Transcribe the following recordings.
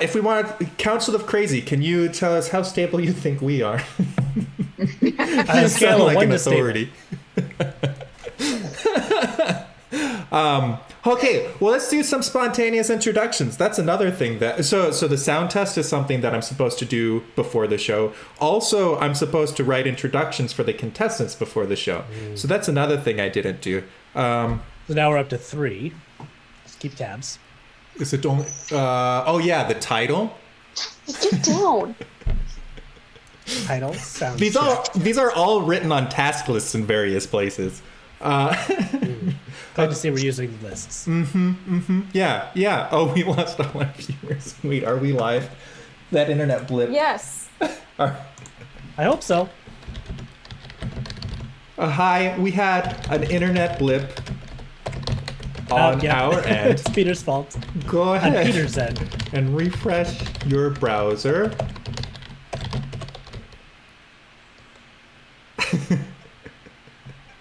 if we want Council of Crazy, can you tell us how stable you think we are? On a scale of 1 to authority. Okay, well, let's do some spontaneous introductions. That's another thing that... So the sound test is something that I'm supposed to do before the show. Also, I'm supposed to write introductions for the contestants before the show. So that's another thing I didn't do. So now we're up to 3. Let's keep tabs. Is it only... oh, yeah, the title. Get down. Title, sound These are all written on task lists in various places. Glad to see we're using lists. Yeah. Oh, we lost all our viewers. Wait, are we live? That internet blip. Yes. I hope so. Hi, we had an internet blip on our end. It's Peter's fault. Go ahead. On Peter's end. And refresh your browser.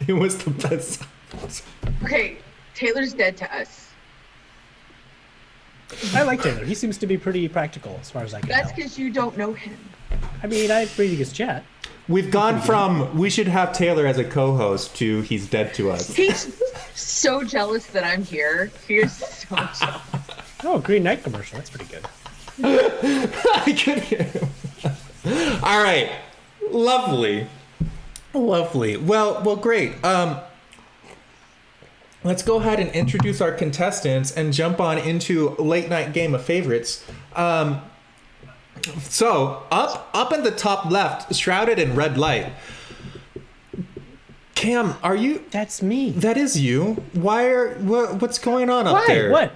It was the best. Okay, Taylor's dead to us. I like Taylor. He seems to be pretty practical as far as I can That's tell. because you don't know him. I mean, I'm reading his chat. We've gone from we should have Taylor as a co-host to he's dead to us. He's so jealous that I'm here. He's so jealous. Oh, Green Knight commercial. That's pretty good. I could hear him. All right. Lovely. Well, great. Let's go ahead and introduce our contestants and jump on into late night game of favorites. So up in the top left, shrouded in red light. Cam, are you? That's me. That is you. What's going on up there? What?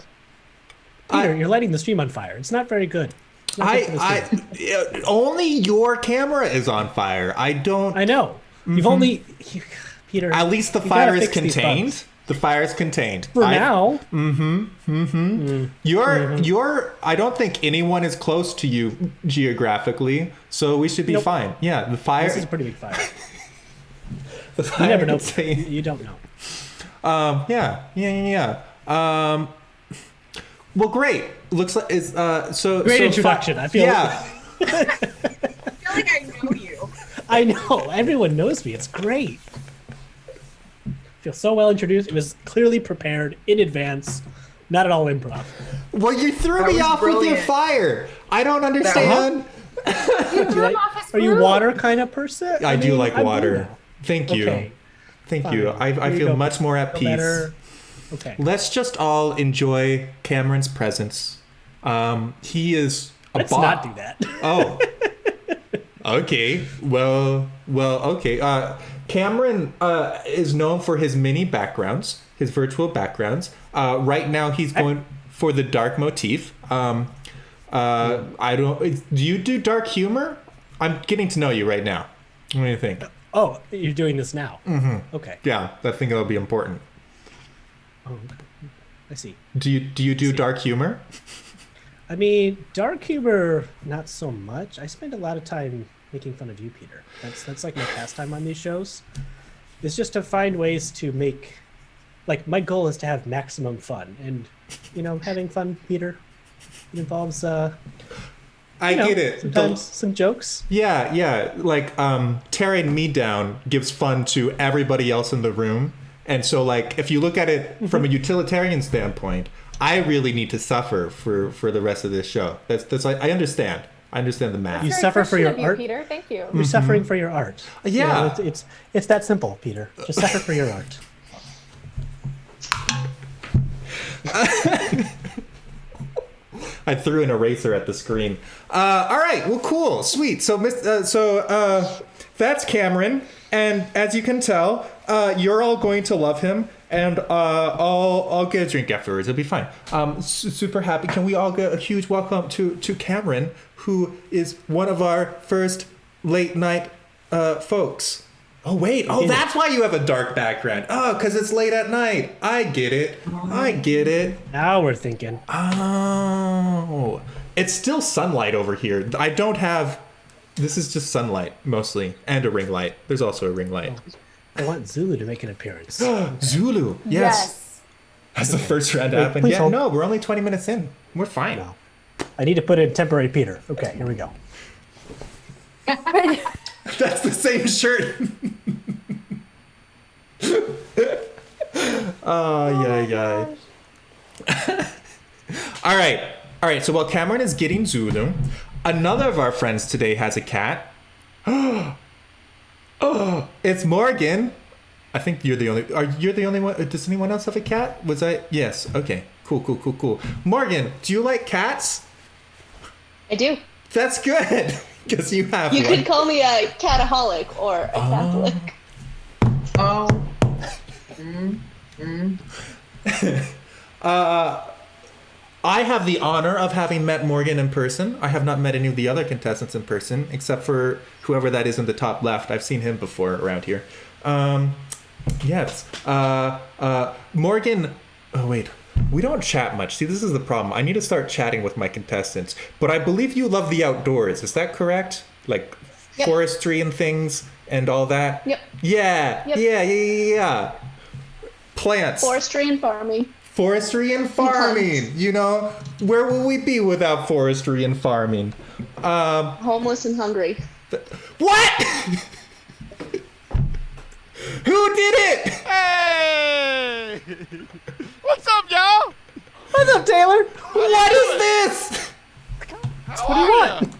Peter, you're lighting the stream on fire. It's not very good. It's not good for the stream. Only your camera is on fire. I don't. I know. You've only, Peter. At least the fire is contained. The fire is contained. For now. You're. I don't think anyone is close to you geographically, so we should be fine. Yeah, the fire. This is a pretty big fire. The fire. You never know. You don't know. Yeah. Well, great. Looks like is so. Great introduction. I feel. Yeah. I feel like I know you. I know. Everyone knows me. It's great. I feel so well introduced. It was clearly prepared in advance. Not at all improv. Well, you threw me off with your fire. I don't understand. Are you water kind of person? I do like I'm water. Thank you. Okay. Thank you. I feel much more at peace. Better. Okay. Let's just all enjoy Cameron's presence. He is a Let's bot. not do that. Oh. Okay. Well. Okay. Cameron is known for his mini backgrounds, his virtual backgrounds. Right now, he's going for the dark motif. I don't. Do you do dark humor? I'm getting to know you right now. What do you think? Oh, you're doing this now. Mm-hmm. Okay. Yeah, I think it'll be important. Oh, I see. Do you do dark humor? I mean, dark humor, not so much. I spend a lot of time making fun of you, Peter. That's like my pastime on these shows. It's just to find ways to make, like, my goal is to have maximum fun, and having fun, Peter, it involves I get it. Sometimes some jokes. Yeah. Like tearing me down gives fun to everybody else in the room. And so, like, if you look at it from a utilitarian standpoint, I really need to suffer for the rest of this show. That's I understand. I understand the math. You suffer for your art, Peter. Thank you. You're suffering for your art. Yeah, it's that simple, Peter. Just suffer for your art. I threw an eraser at the screen. All right. Well, cool. Sweet. So, that's Cameron. And as you can tell, you're all going to love him. And I'll get a drink afterwards. It'll be fine. Super happy. Can we all get a huge welcome to Cameron, who is one of our first late night folks. Oh, wait. Oh, that's why you have a dark background. Oh, because it's late at night. I get it. Now we're thinking. Oh. It's still sunlight over here. I don't have... This is just sunlight, mostly. And a ring light. There's also a ring light. I want Zulu to make an appearance. Zulu. Yes. Has the first round happened? Yeah, hold. no, we're only 20 minutes in. We're fine. No. I need to put in temporary Peter. Okay, here we go. That's the same shirt. Oh, yeah. All right. So while Cameron is getting Zulu, another of our friends today has a cat. Oh, it's Morgan. I think you're the only. You're the only one? Does anyone else have a cat? Was I? Yes. Okay. Cool. Morgan, do you like cats? I do. That's good, because you have You one. could call me a cataholic or a Catholic. Oh. I have the honor of having met Morgan in person. I have not met any of the other contestants in person, except for whoever that is in the top left. I've seen him before around here. Yes. Morgan. Oh, wait. We don't chat much. See, this is the problem. I need to start chatting with my contestants. But I believe you love the outdoors. Is that correct? Like Yep. forestry and things and all that? Yep. Yeah. Yep. Yeah. Plants. Forestry and farming. Forestry and farming. You know, where will we be without forestry and farming? Homeless and hungry. What? Who did it? Hey! What's up, y'all? What's up, Taylor? What is this? How What do you are want? ya?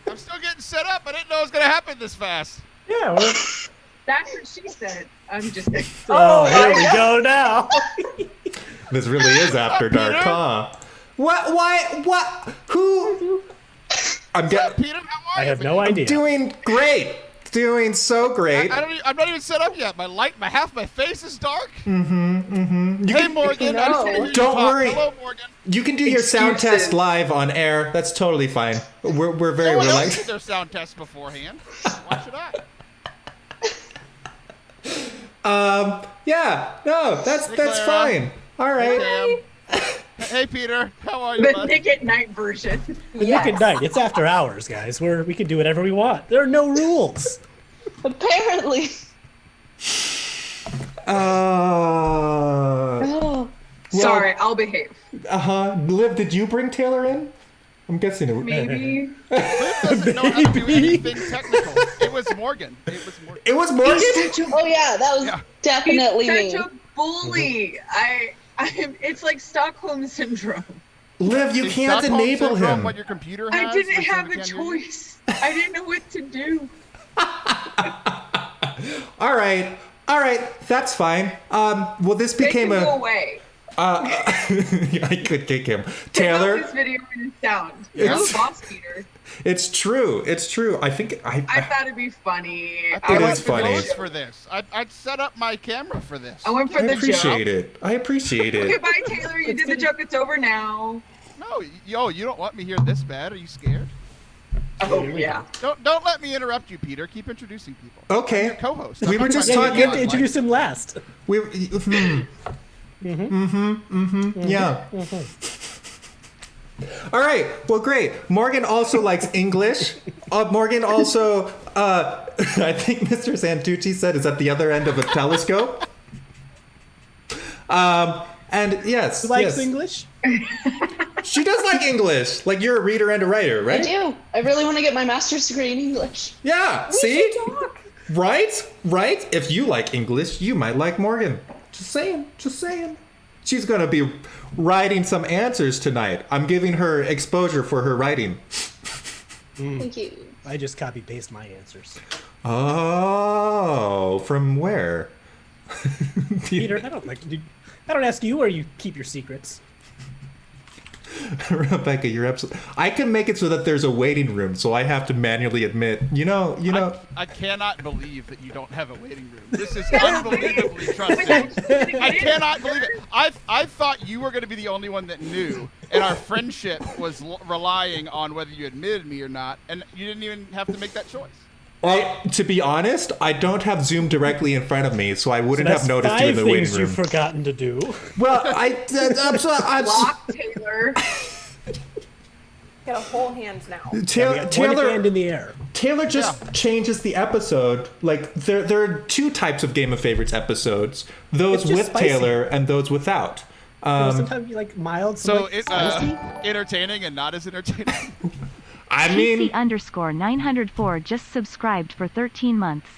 I'm still getting set up. I didn't know it was gonna happen this fast. Yeah. Well, That's what she said. I'm just. oh, here we go now. This really is after dark, huh? What? Why? What? Who? I'm Peter, how are I you? have no idea. doing great. Doing so great. I'm not even set up yet. Half my face is dark. Hey, Morgan. I just wanted to hear you Don't talk. worry. Hello, Morgan. You can do your sound Excuses. test live on air. That's totally fine. We're very No one else relaxed. did their sound test beforehand. Why should I? Yeah. No, that's Clara. fine. All right. Cam. Hey, Peter. How are you, The bud? Nick at Night version. Nick at night. It's after hours, guys. We can do whatever we want. There are no rules. Apparently. Oh. Sorry, I'll behave. Liv, did you bring Taylor in? I'm guessing it. Maybe. Liv doesn't know how to do anything technical. It was Morgan. It was Morgan. Oh yeah, that was Yeah. definitely He's me. such a bully. It's like Stockholm syndrome. Liv, you Is can't Stockholm enable syndrome him. What your computer I has, didn't which have we a can't hear you? choice. I didn't know what to do. All right. That's fine. Well, this Make became him go a. away. I could kick him. Take out Taylor, this video and sound. You're the boss, Peter. it's true. I think I thought it'd be funny. I It thought is I'd funny. vote for this. I'd set up my camera for this. I went for I the appreciate joke. it. I appreciate Okay, it. bye, Taylor. You did the joke. It's over now. No, you don't want me here this bad. Are you scared? Oh, yeah. Don't let me interrupt you, Peter. Keep introducing people. Okay. Your co-host. We were just Yeah, talking. you have to introduce him last. We. Yeah. All right. Well, great. Morgan also likes English. Morgan also, I think Mr. Santucci said, is at the other end of a telescope. And yes, Who likes yes. English? She does like English. Like you're a reader and a writer, I right? do. I really want to get my master's degree in English. Yeah. See? Right? If you like English, you might like Morgan. Just saying. She's going to be writing some answers tonight. I'm giving her exposure for her writing. Thank you. I just copy paste my answers. Oh, from where? Peter, I don't ask you where you keep your secrets. Rebecca, you're absolutely. I can make it so that there's a waiting room, so I have to manually admit. You know. I cannot believe that you don't have a waiting room. This is unbelievably trusting. I cannot believe it. I thought you were going to be the only one that knew, and our friendship was relying on whether you admitted me or not, and you didn't even have to make that choice. To be honest, I don't have Zoom directly in front of me, so I wouldn't That's have noticed you in 5 the waiting things room. you've forgotten to do. Well, I'm Block Taylor. Got a whole hand now. We Taylor, got one hand in the air. Taylor just changes the episode. Like there are two types of Game of Favorites episodes: those It's just with spicy. Taylor and those without. Sometimes you like mild. So like it's spicy. entertaining and not as entertaining. I mean, TC_904 just subscribed for 13 months.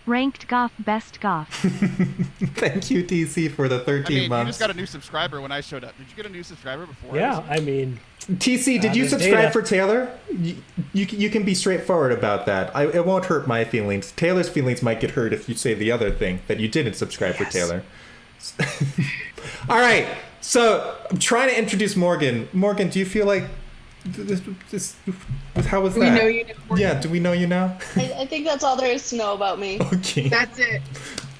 Ranked Goff Best Goff. thank you, TC, for the 13 I mean, you months. just got a new subscriber when I showed up. Did you get a new subscriber before? Yeah, I mean, TC, did you there's subscribe data. for Taylor? You can be straightforward about that. It won't hurt my feelings. Taylor's feelings might get hurt if you say the other thing, that you didn't subscribe for Taylor. All right, so I'm trying to introduce Morgan. Morgan, do you feel like this how was that? We know you know. Yeah, do we know you now? I think that's all there is to know about me. Okay. That's it.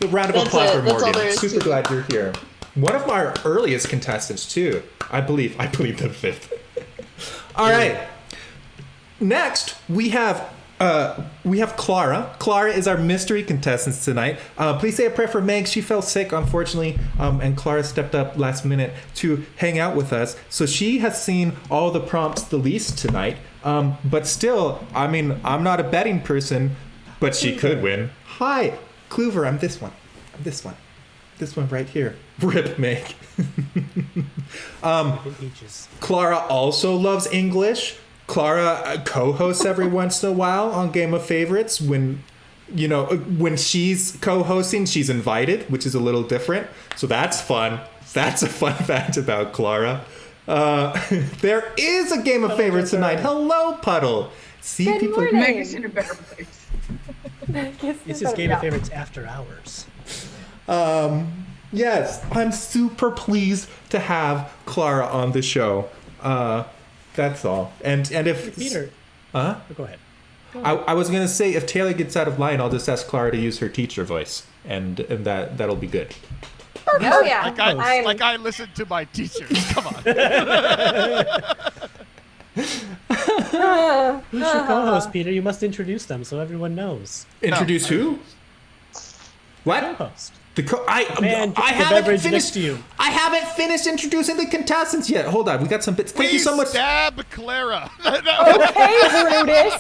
A round of That's applause it. for That's all Morgan. there is Super to glad you're here. One of our earliest contestants too. I believe the fifth. All right. Next, we have Clara. Clara is our mystery contestant tonight. Please say a prayer for Meg. She fell sick, unfortunately, and Clara stepped up last minute to hang out with us. So she has seen all the prompts the least tonight. But still, I mean, I'm not a betting person, but she could win. Hi, Kluver. I'm this one. This one right here. Rip Meg. Peaches. Clara also loves English. Clara co-hosts every once in a while on Game of Favorites. When she's co-hosting, she's invited, which is a little different. So that's fun. That's a fun fact about Clara. There is a Game of Favorites tonight. Hello, Puddle. See, Good people. morning. Meg is in a better place. This is Game of Favorites After Hours. Yes, I'm super pleased to have Clara on the show. That's all. And if Peter. Huh? Go ahead. I was gonna say if Taylor gets out of line, I'll just ask Clara to use her teacher voice, and that'll be good. Oh yeah. Like I listened to my teacher. Come on. Who's your co-host, Peter? You must introduce them so everyone knows. Introduce who? What? Co-host. I the haven't beverage finished. next to you. I haven't finished introducing the contestants yet. Hold on, we got some bits. Thank you so much. Stab Clara. Okay, Brutus.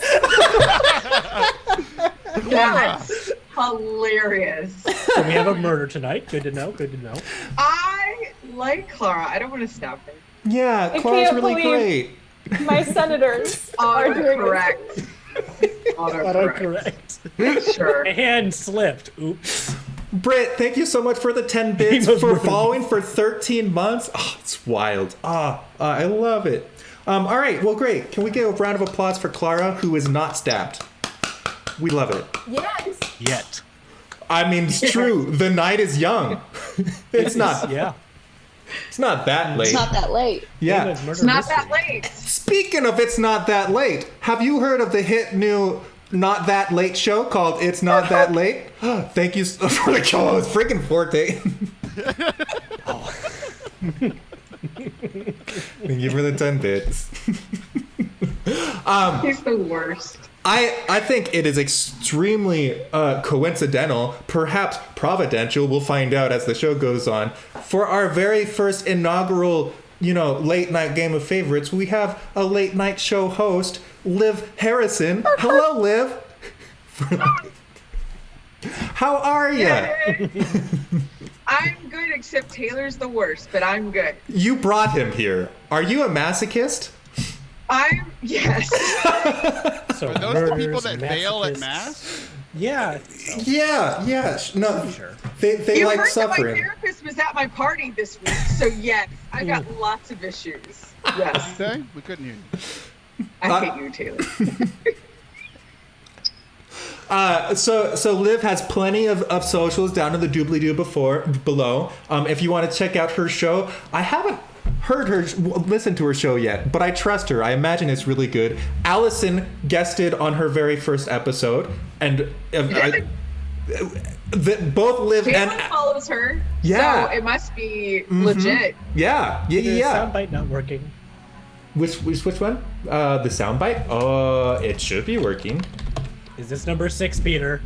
That's hilarious. So we have a murder tonight. Good to know. Good to know. I like Clara. I don't want to stop her. Yeah, I Clara's can't really believe- great. My senators are doing Autocorrect. Autocorrect. Autocorrect. Sure. My hand slipped. Oops. Britt, thank you so much for the 10 bits, Game of for Thrones. following for 13 months. Oh, it's wild. I love it. All right, well, great. Can we get a round of applause for Clara, who is not stabbed? We love it. Yes. Yet. I mean, it's true. The night is young. It's not. Yeah. It's not that late. It's not that late. Yeah. It's not that late. Speaking of It's Not That Late, have you heard of the hit new Not That Late show called It's Not That Late? Thank you for the call. It's freaking Forte. Thank you for the 10 bits. He's the worst. I think it is extremely coincidental, perhaps providential. We'll find out as the show goes on. For our very first inaugural, late night Game of Favorites, we have a late night show host, Liv Harrison. Hello, Liv. How are you? I'm good, except Taylor's the worst, but I'm good. You brought him here. Are you a masochist? Yes. So Are those the people murders, that fail at masochists. mass? Yeah. Yeah. No, Sure. they You like heard that my suffering. therapist was at my party this week, so yes, I got lots of issues. Yes. Okay, we couldn't hear you. I hate you, Taylor. So Liv has plenty of socials down in the doobly-doo below. If you want to check out her show, I haven't heard her listen to her show yet, but I trust her. I imagine it's really good. Allison guested on her very first episode, and both Liv Taylor and follows her, Yeah. so it must be legit. yeah. The soundbite not working. Which one? The soundbite? It should be working. Is this number 6, Peter?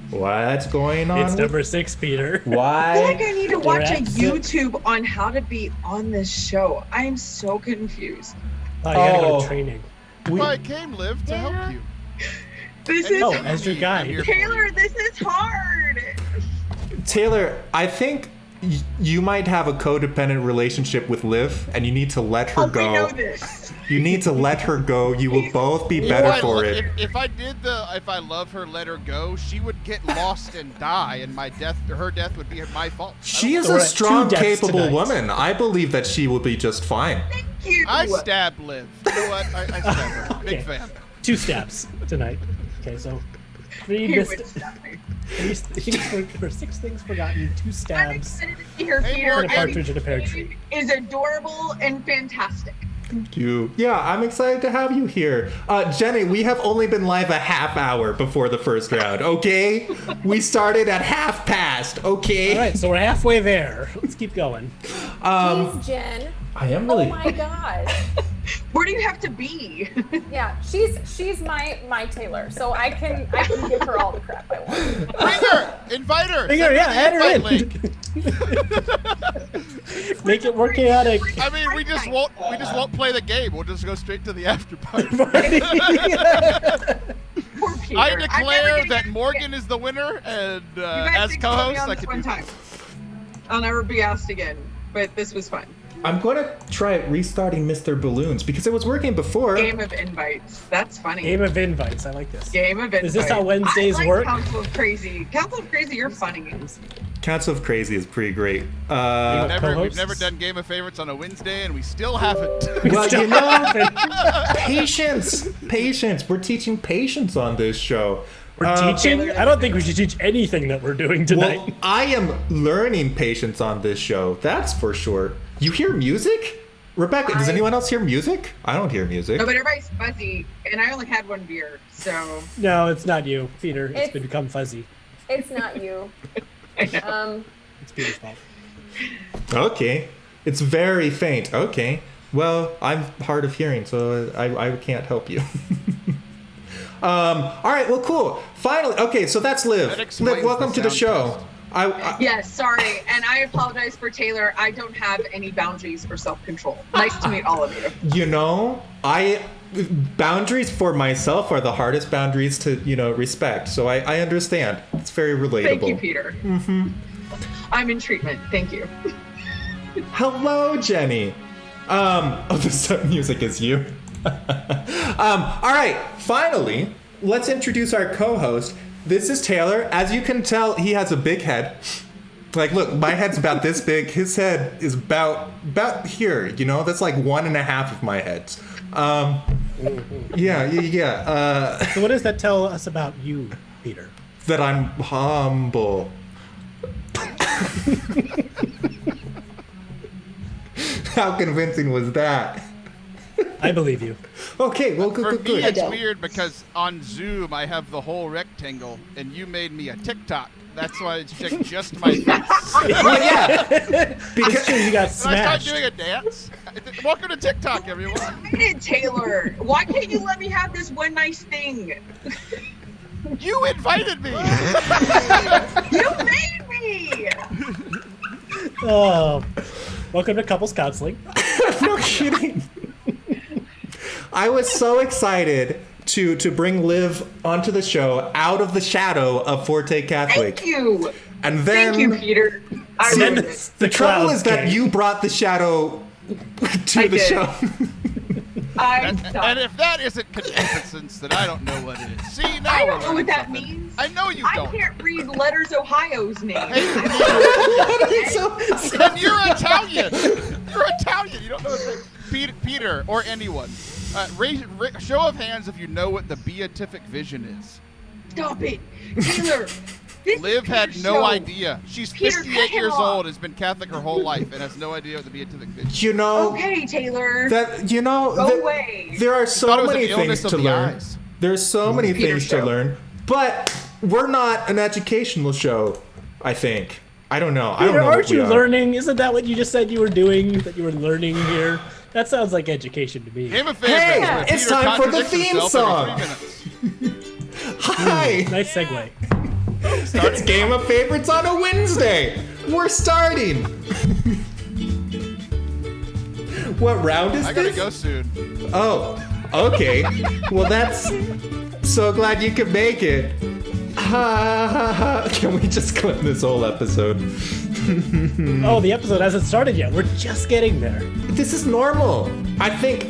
What's going on? It's number 6, Peter. I feel Why? like I need to watch a Correct. YouTube on how to be on this show. I am so confused. Oh, you gotta go Oh. to training. Well, I came, Liv, to help you. This is as your guide. Taylor. This is hard. Taylor, I think you might have a codependent relationship with Liv, and you need to let her Oh, we go. know this. You need to let her go. You will both be better But for it. If I love her, let her go, she would get lost and die, and her death would be my fault. She is So we're a at strong, 2 deaths capable tonight. woman. I believe that she will be just fine. Thank you. I stab Liv. You know what? I stab her. Okay. Big fan. 2 stabs tonight. Okay, so 3 He missed. would stab me. 3 things for 6 things forgotten, 2 I'm stabs. excited to be here, Hey, Peter. Morgan. And a partridge in a pear tree. Is adorable and fantastic. Thank you. Yeah, I'm excited to have you here. Jenny, we have only been live a half hour before the first round, okay? We started at half past, okay? All right, so we're halfway there. Let's keep going. Jeez, Jen. I am Oh really... my god. Where do you have to be? Yeah, she's my Taylor, so I can give her all the crap I want. Bring her! Invite her! Bring her, Send yeah, the add her invite in. link. Make it more chaotic. I mean, we just won't play the game. We'll just go straight to the after party. Poor Peter. I I'm never declare gonna that get Morgan it. is the winner, and You guys as think about me co-host, on I this can one do. time. I'll never be asked again, but this was fun. I'm going to try restarting Mr. Balloons because it was working before. Game of invites. That's funny. Game of invites. I like this. Game of invites. Is this how Wednesdays I like work? Council of Crazy. Council of Crazy, you're funny. Council of Crazy is pretty great. We've Co-hosts? never done Game of Favorites on a Wednesday, and we still haven't. Well, you know, patience. We're teaching patience on this show. We're teaching? I don't think we should teach anything that we're doing tonight. Well, I am learning patience on this show. That's for sure. You hear music? Rebecca, does anyone else hear music? I don't hear music. No, but everybody's fuzzy, and I only had 1 beer, so. No, it's not you, Peter. It's- Become fuzzy. It's not you. It's Peter's fault. Okay. It's very faint. Okay. Well, I'm hard of hearing, so I can't help you. All right, well, cool. Finally, okay, so that's That Liv. explains Liv, welcome the to the sound show. test. Yes, sorry, and I apologize for Taylor. I don't have any boundaries or self-control. Nice to meet all of you. You know, boundaries for myself are the hardest boundaries to, respect. So I understand. It's very relatable. Thank you, Peter. Mm-hmm. I'm in treatment. Thank you. Hello, Jenny. The music is you. All right, finally, let's introduce our co-host. This is Taylor. As you can tell, he has a big head. Like, look, my head's about this big. His head is about here. That's like 1.5 of my heads. Yeah. So what does that tell us about you, Peter? That I'm humble. How convincing was that? I believe you. Okay, well, For good. me, I it's don't. weird because on Zoom I have the whole rectangle, and you made me a TikTok. That's why it's just my face. Well, yeah. It's true, you got Did I start smashed. doing a dance? Welcome to TikTok, everyone. I did, Taylor. Why can't you let me have this one nice thing? You invited me. You made me. Oh, welcome to Couples Counseling. No kidding. I was so excited to bring Liv onto the show out of the shadow of Forte Catholic. Thank you. And then Thank you, Peter. I Then ruined it. the trouble clouds is that came. you brought the shadow to I the did. show. I'm And done. if that isn't concupiscence, then I don't know what it is. See, now I we're don't know learning what that something. means. I know you I don't. can't read Letters Ohio's name. And you're Italian. You're Italian. You don't know his name. Peter or anyone. Show of hands if you know what the beatific vision is. Stop it, Taylor. This Liv is had Peter's no show. idea. She's Peter, 58 cut him years off. old, has been Catholic her whole life, and has no idea what the beatific vision is. Okay, Taylor. Go away. there are Thought so it was many an illness things of to the learn. eyes. There's so many Peter things show. to learn, but we're not an educational show. I think. I don't know. I don't Peter, know. what aren't we you are. learning? Isn't that what you just said you were doing? That you were learning here? That sounds like education to me. Game of favorites. Hey, where it's Peter time for the contradicts theme himself song. every 3 minutes. Hi. Nice segue. It's Game of Favorites on a Wednesday. We're starting. What round is I gotta this? go soon. Oh, okay. Well, that's so glad you could make it. Ha ha ha. Can we just clip this whole episode? Oh, the episode hasn't started yet. We're just getting there. This is normal. I think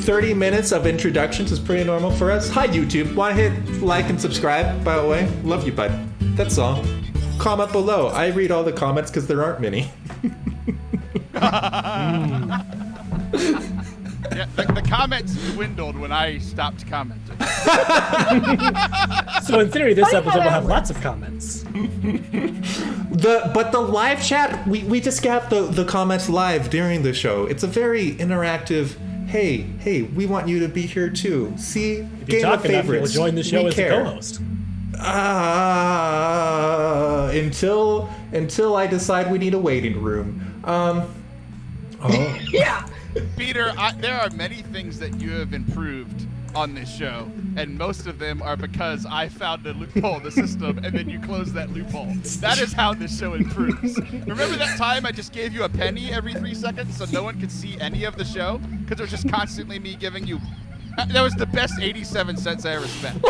30 minutes of introductions is pretty normal for us. Hi, YouTube. Want to hit like and subscribe, by the way? Love you, bud. That's all. Comment below. I read all the comments because there aren't many. Yeah, the comments dwindled when I stopped commenting. So in theory, this Funny how episode will that have works. lots of comments. But the live chat, we just have the comments live during the show. It's a very interactive. Hey, we want you to be here too. See, If you Game talk of enough, you'll Favorites. join the show We as care. a co-host. Until I decide we need a waiting room. Yeah. Peter, there are many things that you have improved on this show, and most of them are because I found a loophole in the system, and then you closed that loophole. That is how this show improves. Remember that time I just gave you a penny every 3 seconds so no one could see any of the show? Because it was just constantly me giving you... That was the best 87 cents I ever spent.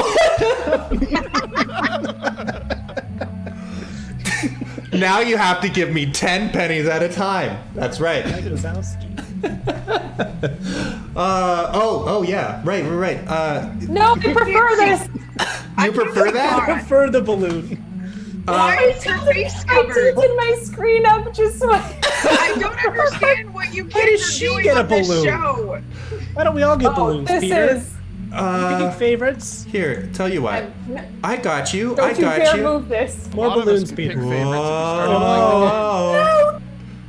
Now you have to give me 10 pennies at a time. That's right. Mike Wazowski. Oh yeah, right. No, I prefer this. You prefer that? I prefer the balloon. Why is your face I covered? tilted my screen up just so I don't understand what you Why kids does are she doing get a on this balloon? show. Why don't we all get Oh, balloons, this Peter? is. Picking favorites. Here, tell you what. I got you. Don't I you got dare you. move this. More A lot of us balloons, can pick Peter. favorites if we started playing the game. Whoa.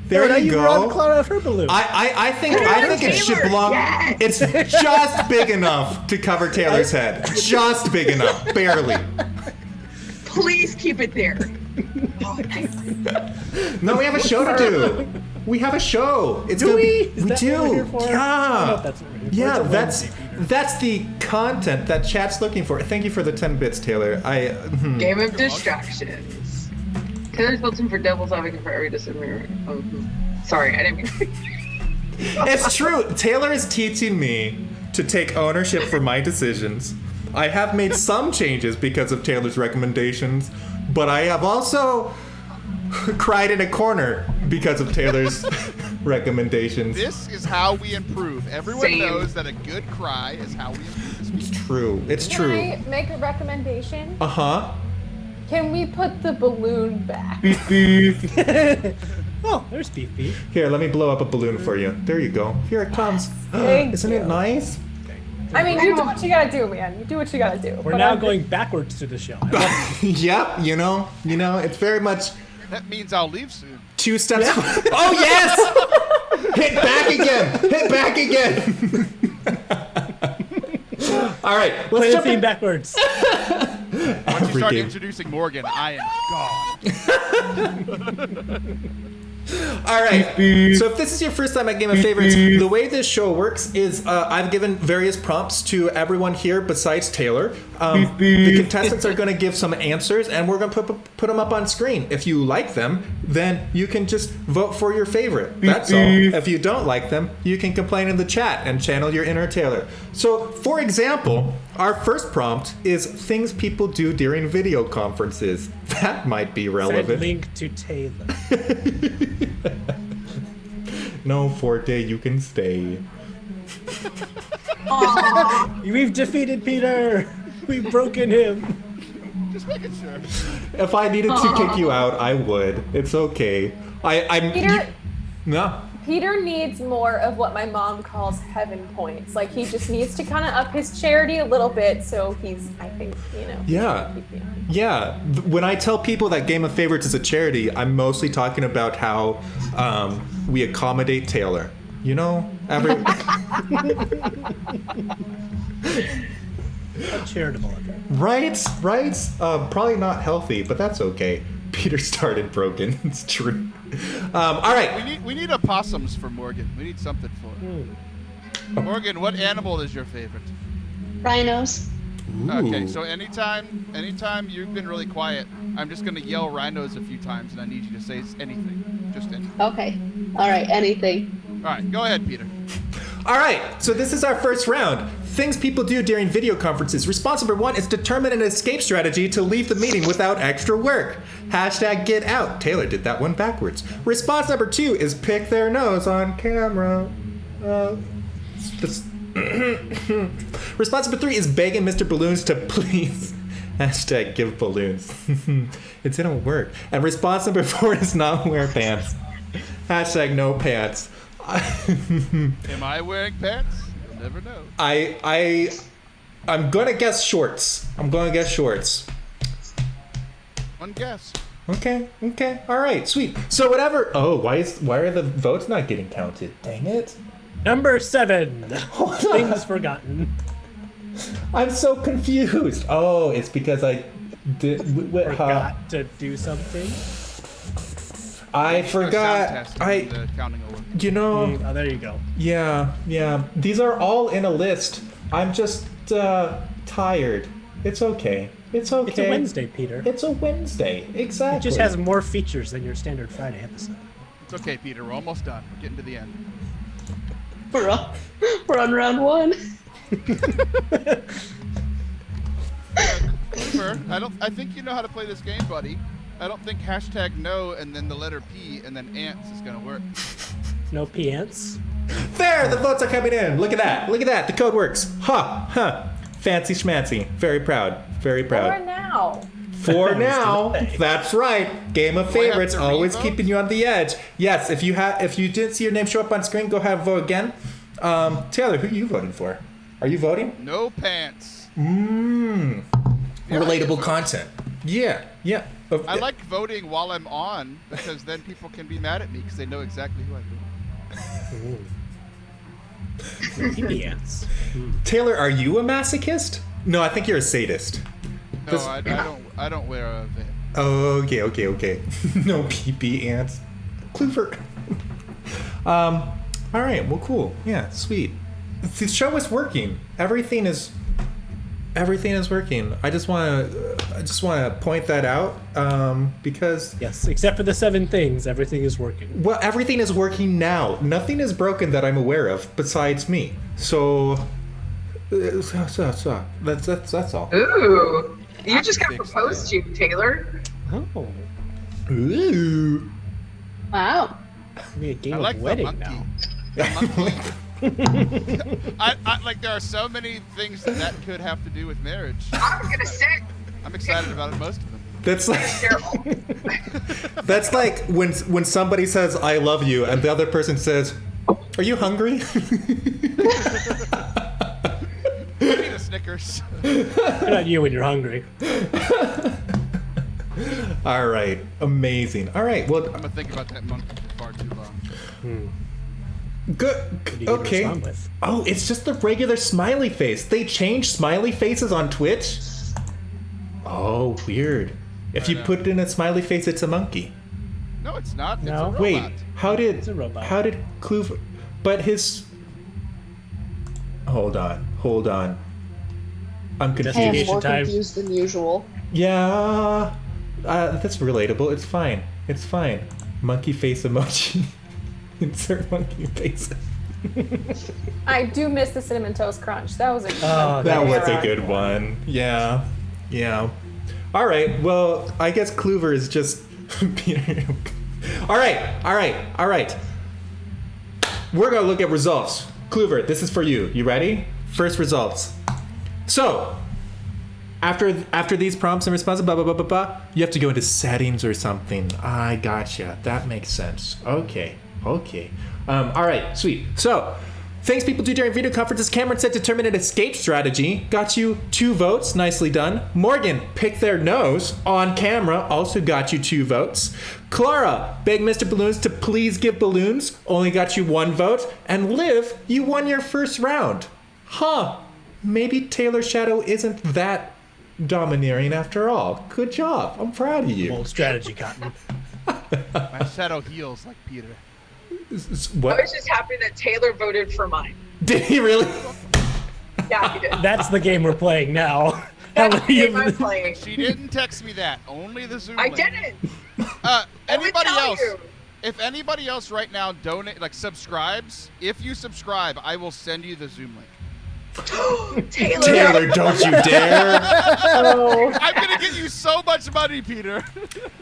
There Now you you robbed go. Clara of her balloon. I think it should Taylor, belong. yes. It's just big enough to cover Taylor's head. Just big enough, barely. Please keep it there. No, we have a show to do. We have a show. It's Do gonna we? be. Is We that what we're do. here for? I don't know Yeah. if that's what we're here for. Yeah, It's a that's Wednesday, Peter. that's the content that chat's looking for. Thank you for the 10 bits, Taylor. Game of distractions. Taylor's built in for devil's advocate for every disagreement. Sorry, I didn't mean. It's true. Taylor is teaching me to take ownership for my decisions. I have made some changes because of Taylor's recommendations, but I have also cried in a corner because of Taylor's recommendations. This is how we improve. Everyone Same. knows that a good cry is how we improve this It's true. It's Can true. I make a recommendation? Uh-huh. Can we put the balloon back? Oh, there's Beef Beef. Here, let me blow up a balloon for you. There you go. Here it comes. Thank Isn't you. it nice? I mean, you do what you gotta do, man. You do what you gotta do. We're But now I'm going backwards to the show. I love Yep, you know, it's very much That means I'll leave soon. 2 steps. Oh yes! Hit back again. All right, Play let's the jump theme in. backwards. Once you Every start game. introducing Morgan, I am gone. All right. So if this is your first time at Game of Favorites, the way this show works is I've given various prompts to everyone here besides Taylor. The contestants are going to give some answers, and we're going to put them up on screen. If you like them, then you can just vote for your favorite. That's all. If you don't like them, you can complain in the chat and channel your inner Taylor. So, for example, our first prompt is things people do during video conferences. That might be Send relevant. link to Taylor. No, Forte, you can stay. We've defeated Peter. We've broken him. Just making sure. If I needed to kick you out, I would. It's okay. I'm. Peter, No. Peter needs more of what my mom calls heaven points. Like, he just needs to kind of up his charity a little bit, so he's, I think, Yeah. keep me on. Yeah. When I tell people that Game of Favorites is a charity, I'm mostly talking about how we accommodate Taylor. You know, How charitable of him. right? Probably not healthy, but that's okay. Peter started broken. It's true. All right. We need opossums for Morgan. We need something for her. Morgan, what animal is your favorite? Rhinos. Okay, Ooh. so anytime you've been really quiet, I'm just gonna yell rhinos a few times, and I need you to say anything, just anything. Okay. All right. Anything. All right, go ahead, Peter. All right, so this is our first round. Things people do during video conferences. Response number 1 is determine an escape strategy to leave the meeting without extra work. Hashtag get out. Taylor did that one backwards. Response number 2 is pick their nose on camera. Response number 3 is begging Mr. Balloons to please. Hashtag give balloons. It didn't work. And response number 4 is not wear pants. Hashtag no pants. Am I wearing pants? You'll never know. I'm gonna guess shorts. I'm gonna guess shorts. One guess. Okay. All right, sweet. So whatever. Oh, why are the votes not getting counted? Dang it. Number 7. Things forgotten. I'm so confused. Oh, it's because I Forgot to do something. I Sound forgot. test when the counting will work. You know. Oh, there you go. Yeah. These are all in a list. I'm just tired. It's okay. It's a Wednesday, Peter. It's a Wednesday. Exactly. It just has more features than your standard Friday episode. It's okay, Peter. We're almost done. We're getting to the end. We're on round 1. Cooper, I think you know how to play this game, buddy. I don't think hashtag no and then the letter P and then ants is gonna work. No pants. There, the votes are coming in. Look at that. The code works. Huh. Fancy schmancy. Very proud. For now. For now. That's right. Game of Do I have favorites, to always re-vote? keeping you on the edge. Yes, if you didn't see your name show up on screen, go ahead and vote again. Taylor, who are you voting for? Are you voting? No pants. Relatable content. Yeah. I like voting while I'm on because then people can be mad at me because they know exactly who I am. Pants. Taylor, are you a masochist? No, I think you're a sadist. No, I don't wear a veil. Oh, okay. No pee ants. Clover. All right. Well, cool. Yeah, sweet. The show is working. Everything is working. I just want to point that out because Yes, except for the 7 things, everything is working. well, everything is working now. Nothing is broken that I'm aware of besides me. So that's all. Ooh. You just got Big proposed to, Taylor. Oh, Ooh. Wow. be a game I like of the wedding monkey. now. I like there are so many things that could have to do with marriage. I was gonna say, I'm excited about most of them. That's like Cheryl. that's like when somebody says I love you and the other person says, "Are you hungry?" Give me the Snickers. Good on you when you're hungry. All right, amazing. All right, well, I'm gonna think about that monkey for far too long. good. What do you Okay. respond with? Oh, it's just the regular smiley face. They changed smiley faces on Twitch. Oh, weird. If you put in a smiley face, it's a monkey. No, it's not. It's No. a robot. Wait, It's a robot. how did Clover? But his. Hold on. I'm I am confused. more time. confused than usual. Yeah, that's relatable. It's fine. Monkey face emoji. Insert monkey face. I do miss the cinnamon toast crunch. That was a Oh, That was a era. good one. Yeah. All right. Well, I guess Clover is just Peter. All right. We're gonna look at results. Clover, this is for you. You ready? First results. So, after these prompts and responses, blah blah blah blah blah, you have to go into settings or something. I gotcha. That makes sense. Okay. All right. Sweet. So, things people do during video conferences. Cameron said determine an escape strategy. Got you 2 votes. Nicely done. Morgan, pick their nose on camera. Also got you 2 votes. Clara, beg Mr. Balloons to please give balloons. Only got you 1 vote. And Liv, you won your first round. Huh. Maybe Taylor Shadow isn't that domineering after all. Good job. I'm proud of you. Old strategy, Cotton. My shadow heals like Peter. I What? was just happy that Taylor voted for mine. Did he really? Yeah, he did. That's the game we're playing now. That's How the many game I'm of- playing. She didn't text me that. Only the Zoom I link. didn't. Anybody tell else? you. If anybody else right now donate, like subscribes, if you subscribe, I will send you the Zoom link. Taylor, don't you dare. Oh. I'm gonna get you so much money, Peter.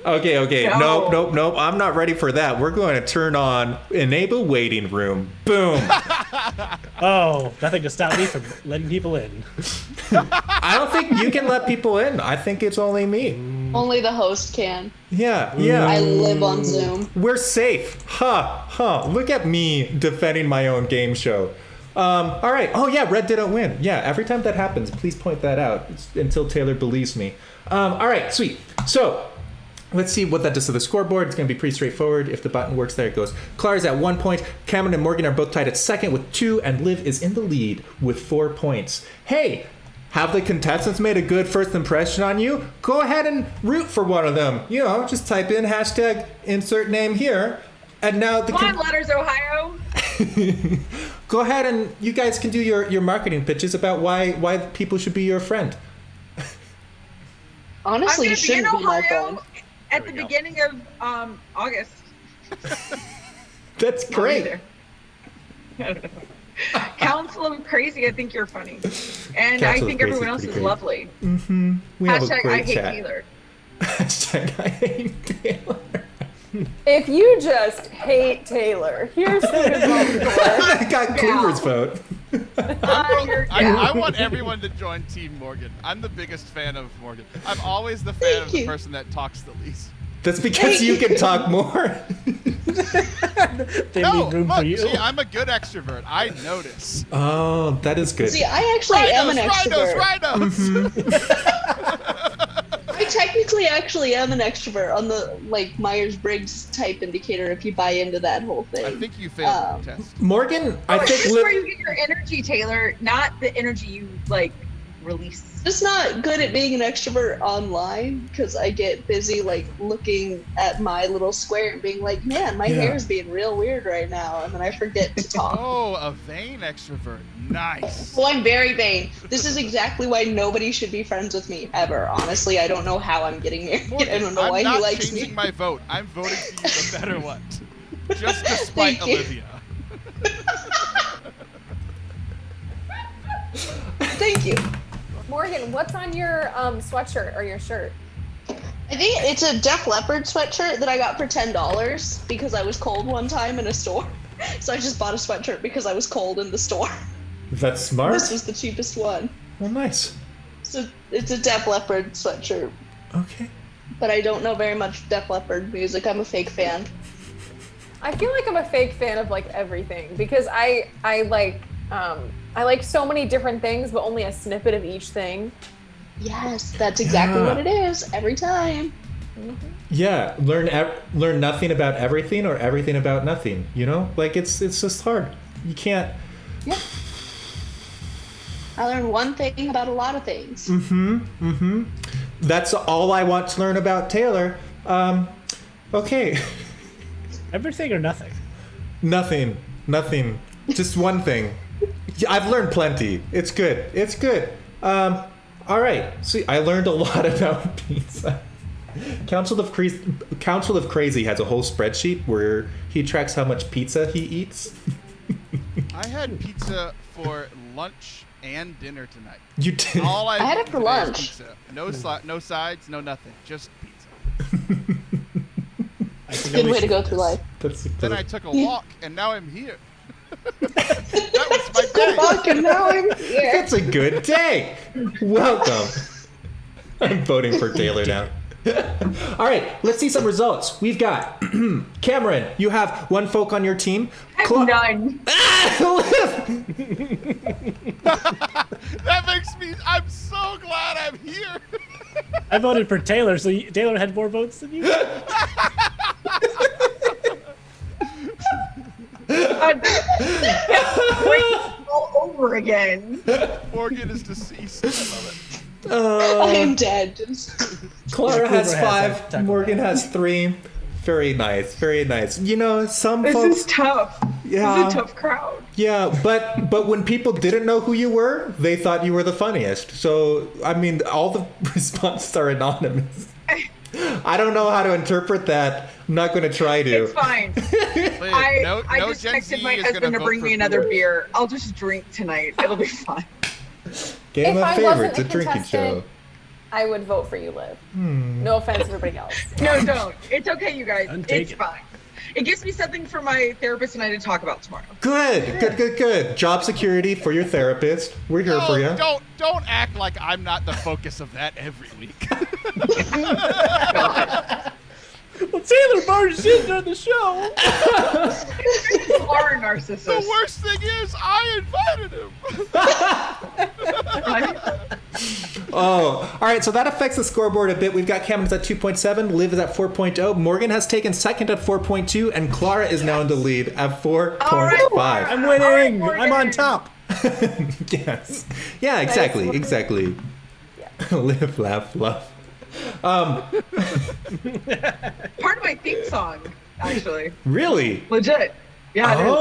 Okay. No. Nope. I'm not ready for that. We're going to turn on enable waiting room. Boom. Oh, nothing to stop me from letting people in. I don't think you can let people in. I think it's only me. Only the host can. Yeah. I live on Zoom. We're safe. Look at me defending my own game show. All right. Oh, yeah, Red didn't win. Yeah, every time that happens, please point that out until Taylor believes me. All right, sweet. So let's see what that does to the scoreboard. It's going to be pretty straightforward. If the button works, there it goes. Clara's at 1 point. Cameron and Morgan are both tied at second with 2, and Liv is in the lead with 4 points. Hey, have the contestants made a good first impression on you? Go ahead and root for one of them. You know, just type in hashtag insert name here. And now the Come on, Letters Ohio. go ahead and you guys can do your marketing pitches about why people should be your friend. Honestly, I'm you gonna be in shouldn't be my Ohio friend. at the beginning of August. That's great. Council of Crazy, I think you're funny. And Council I of think Crazy everyone is else pretty is great. lovely. We have a Hashtag I great hate chat. Taylor. Hashtag I hate Taylor. If you just hate Taylor, here's who to vote for. I got Cleaver's vote. I want everyone to join Team Morgan. I'm the biggest fan of Morgan. I'm always the fan of the person that talks the least. That's because you can talk more. They No, leave room look, for you. see, I'm a good extrovert. I notice. Oh, that is good. See, I actually am an extrovert. Rhinos. I technically actually am an extrovert on the Myers-Briggs type indicator if you buy into that whole thing. I think you failed the test. Morgan, I This think is where you get your energy, Taylor, not the energy you release. Just not good at being an extrovert online because I get busy looking at my little square and being like, man, my hair is being real weird right now, and then I forget to talk. Oh, a vain extrovert. Nice. Well, I'm very vain. This is exactly why nobody should be friends with me ever. Honestly, I don't know how I'm getting married. Morgan, I don't know I'm why not he likes changing me. my vote. I'm voting for you no matter what. Just to spite Thank you. Olivia. Thank you. Morgan, what's on your sweatshirt or your shirt? I think it's a Def Leppard sweatshirt that I got for $10 because I was cold one time in a store. So I just bought a sweatshirt because I was cold in the store. that's smart. This was the cheapest one. Well, nice. So it's a Def Leppard sweatshirt. Okay. But I don't know very much Def Leppard music. I'm a fake fan. I feel like I'm a fake fan of everything because I like so many different things, but only a snippet of each thing. Yes, that's exactly what it is every time. Yeah, learn nothing about everything or everything about nothing. You know, it's just hard. You can't. Yeah. I learned one thing about a lot of things. That's all I want to learn about Taylor. Okay. Everything or nothing? Nothing. Just one thing. I've learned plenty. It's good. All right. See, I learned a lot about pizza. Council of Crazy has a whole spreadsheet where he tracks how much pizza he eats. I had pizza for lunch and dinner tonight. You did. All I had ate it for today is lunch. Pizza. No sides, no nothing. Just pizza. Good way to go through life. Then I took a walk, and now I'm here. That was my day. Fucking now I'm here. That's a good day. Welcome. I'm voting for Taylor now. All right, let's see some results. We've got Cameron. You have 1 folk on your team. None. That makes me. I'm so glad I'm here. I voted for Taylor, so Taylor had more votes than you. All over again. Morgan is deceased. I love it. I am dead. Clara has Cooper has 5. Taco Morgan has 3. Very nice. You know, some This folks. is tough. Yeah. This is a tough crowd. Yeah, but when people didn't know who you were, they thought you were the funniest. So, I mean, all the responses are anonymous. I don't know how to interpret that. I'm not going to try to. It's fine. I just Gen texted Z my is gonna husband to vote bring for me another Cooper. beer. I'll just drink tonight. It'll be fine. Game If of I favorites, wasn't a a drinking show. contestant, I would vote for you, Liv. No offense, everybody else. No, don't. It's okay, you guys. Take It's it. fine. It gives me something for my therapist and I to talk about tomorrow. Good. Job security for your therapist. We're here for you. Don't act like I'm not the focus of that every week. Well, Taylor barged in during the show. You are a narcissist. The worst thing is, I invited him. Oh, all right. So that affects the scoreboard a bit. We've got Cameron's at 2.7, Liv is at 4.0, Morgan has taken second at 4.2, and Clara is now in the lead at 4.5. I'm winning. I'm on top. Yes. Yeah. Exactly. Live, laugh, love. Part of my theme song, actually. Really? Legit. Yeah, it is.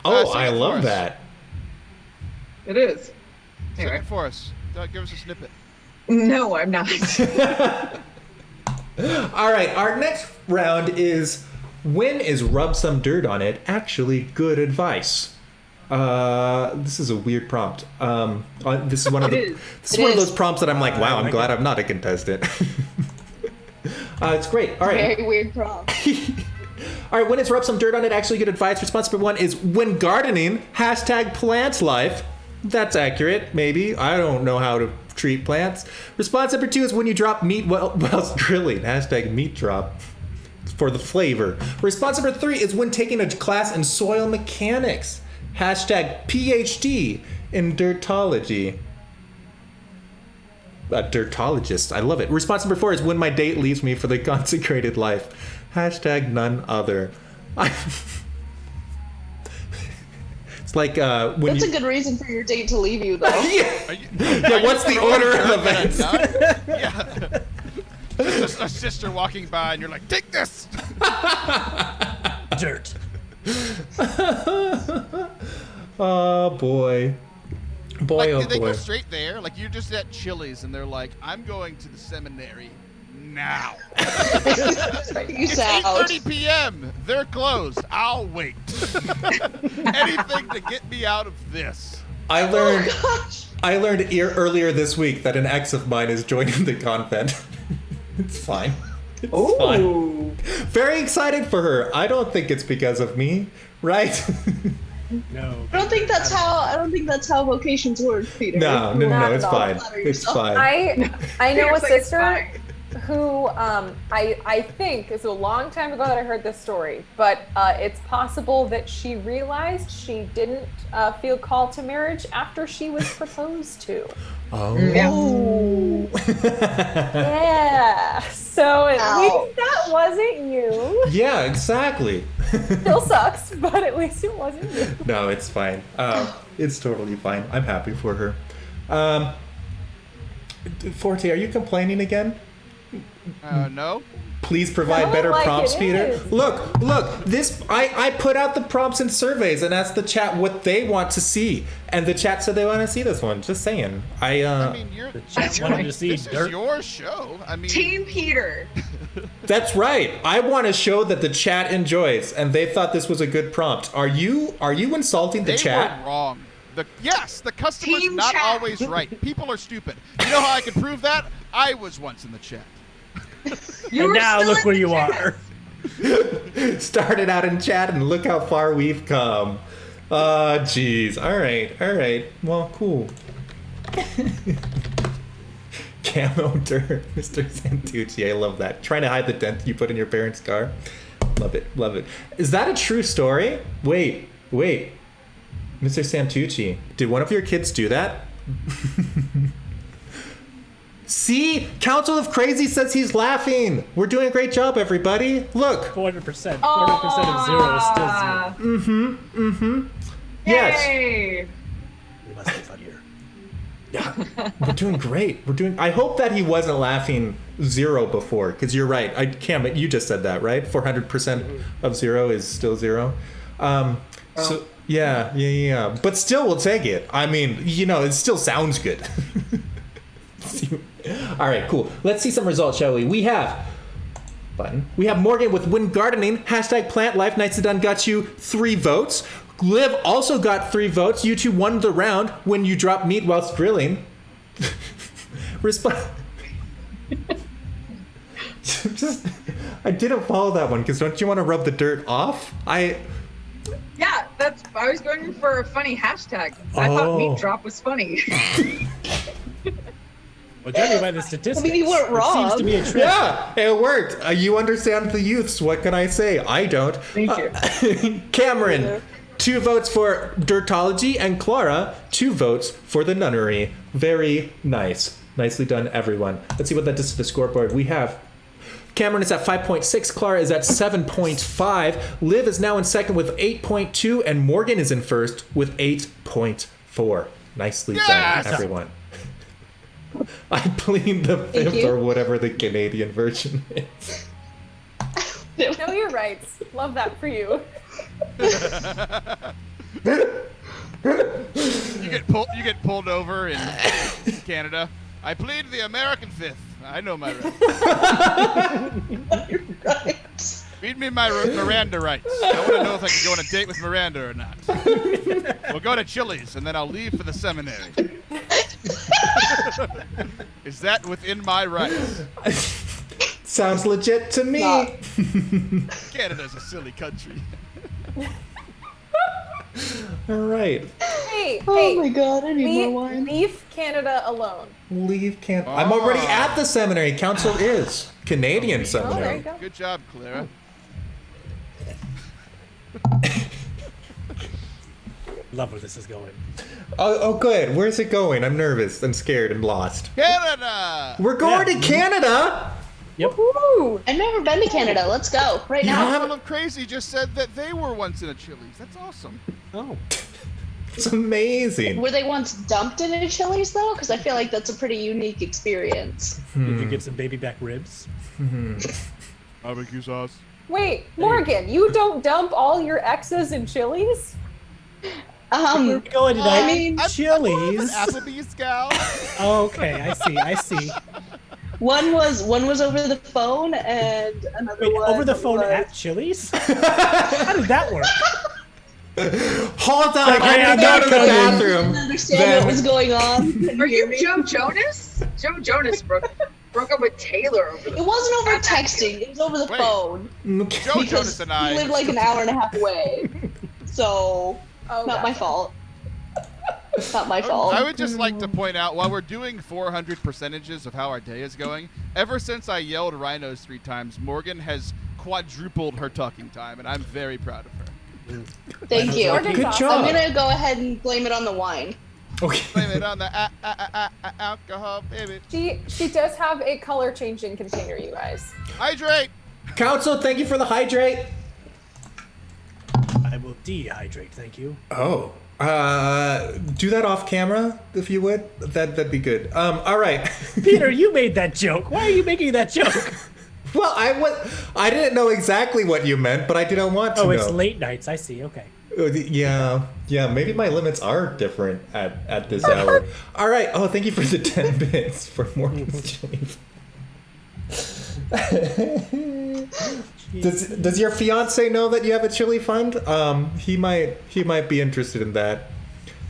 I sing it for love us. that. It is. Sing Anyway. it for us. Give us a snippet. No, I'm not. All right, our next round is when is rub some dirt on it actually good advice? This is a weird prompt. This is one of those prompts that I'm like, wow, I'm glad I'm not a contestant. It's great. All right. Very weird prompt. All right, when is rub some dirt on it actually good advice? Response number 1 is when gardening, #plants life. That's accurate, maybe. I don't know how to treat plants. Response number 2 is when you drop meat whilst grilling, #meat drop for the flavor. Response number 3 is when taking a class in soil mechanics, #PhD in dirtology. A dirtologist, I love it. Response number 4 is when my date leaves me for the consecrated life, #none other. It's like when That's a good reason for your date to leave you, though. Yeah, what's the order of events? Yeah. Just a sister walking by and you're like, take this! Dirt. Oh boy. Like, Oh did they boy. go straight there? Like, you're just at Chili's and they're like, I'm going to the seminary now. Peace It's out. 8:30 p.m. They're closed. I'll wait. Anything to get me out of this. I learned Gosh. earlier this week that an ex of mine is joining the convent. It's fine. It's fine. Very excited for her. I don't think it's because of me, right? No. I don't think that's how vocations work, Peter. No, Not it's at all. fine. Flatter It's yourself. fine. I know a Peter's like, "It's sister fine." who I think it's a long time ago that I heard this story, but it's possible that she realized she didn't feel called to marriage after she was proposed to. Oh. Yeah. So at Ow. least that wasn't you. Yeah, exactly. Still sucks, but at least it wasn't you. No, it's fine. It's totally fine. I'm happy for her. Forte, are you complaining again? No. Please provide No, better like prompts, it Peter. is. Look. This I put out the prompts in surveys and asked the chat what they want to see, and the chat said they want to see this one. Just saying. I mean, you're. Chat wanted to see This dirt. is your show. I mean, Team Peter. That's right. I want a show that the chat enjoys, and they thought this was a good prompt. Are you insulting the they chat? were wrong. Yes, the customer's Team not chat. always right. People are stupid. You know how I can prove that? I was once in the chat. You And were now still look in where the you chat. are. Started out in chat, and look how far we've come. Jeez. All right. Well, cool. Camo dirt, Mr. Santucci. I love that. Trying to hide the dent you put in your parents' car. Love it. Is that a true story? Wait. Mr. Santucci, did one of your kids do that? See? Council of Crazy says he's laughing. We're doing a great job, everybody. Look. 400%. 400% of zero is still zero. Yes. Yay. We must be funnier. Yeah, we're doing great. I hope that he wasn't laughing zero before, because you're right. Cam, you just said that, right? 400% of zero is still zero. So yeah. But still, we'll take it. I mean, it still sounds good. All right, cool. Let's see some results, shall we? We have Morgan with when gardening, #plant life. Nicely done. Got you 3 votes. Liv also got 3 votes. You two won the round when you drop meat whilst grilling. Just, I didn't follow that one because don't you want to rub the dirt off? Yeah, I was going for a funny hashtag. I thought meat drop was funny. Well, judging by the statistics, I mean, you weren't wrong. It seems to be a trend. Yeah, it worked. You understand the youths. What can I say? I don't. Thank you. Cameron, 2 votes for Dirtology, and Clara, 2 votes for the Nunnery. Very nice. Nicely done, everyone. Let's see what that does to the scoreboard. We have Cameron is at 5.6, Clara is at 7.5, Liv is now in second with 8.2, and Morgan is in first with 8.4. Nicely done, everyone. I plead the fifth, or whatever the Canadian version is. Know your rights. Love that for you. You get pulled over in Canada. I plead the American fifth. I know my rights. Right. Read me my Miranda rights. I want to know if I can go on a date with Miranda or not. We'll go to Chili's, and then I'll leave for the seminary. Is that within my rights? Sounds legit to me. Canada's a silly country. All right. Hey, Oh my god, I need more wine. leave Canada alone. Leave Canada. I'm already at the seminary. Council is Canadian Oh, there seminary. you go. Good job, Clara. Love where this is going. Oh, good. Where's it going? I'm nervous. I'm scared and lost. Canada! We're going to Canada. Yep. Woo! I've never been to Canada. Let's go right now. Couple of Crazy just said that they were once in a Chili's. That's awesome. Oh. It's amazing. Were they once dumped in a Chili's though? Because I feel like that's a pretty unique experience. Did you get some baby back ribs? Barbecue sauce. Wait, Morgan, you don't dump all your exes in Chili's? Where we going tonight? I mean, Chili's. Applebee's gal. Okay, I see. one was over the phone, and another Wait, one over the phone was... at Chili's? How did that work? Hold on. I I'm need to go not to the coming. I bathroom. didn't understand what was going on. Couldn't Are hear you me. Joe Jonas? Joe Jonas broke up with Taylor over the It wasn't over texting. It was over the Wait. phone. Joe Because Jonas and I. he lived like an hour and a half away. So, Oh, not my gotcha. fault. Not my fault. I would just like to point out, while we're doing 400 percentages of how our day is going, ever since I yelled rhinos 3 times, Morgan has quadrupled her talking time, and I'm very proud of her. Thank you. Morgan's Good awesome. job. I'm gonna go ahead and blame it on the wine. Okay. Blame it on the alcohol, baby. She does have a color changing container, you guys. Hydrate! Council, thank you for the hydrate. I will dehydrate, thank you. Oh. Do that off camera, if you would. That'd be good. All right. Peter, you made that joke. Why are you making that joke? Well, I didn't know exactly what you meant, but I didn't want to Oh, know. it's late nights. I see. Okay. Yeah. Maybe my limits are different at this hour. All right. Oh, thank you for the 10 bits for Morgan's chili. Does your fiance know that you have a chili fund? He might be interested in that.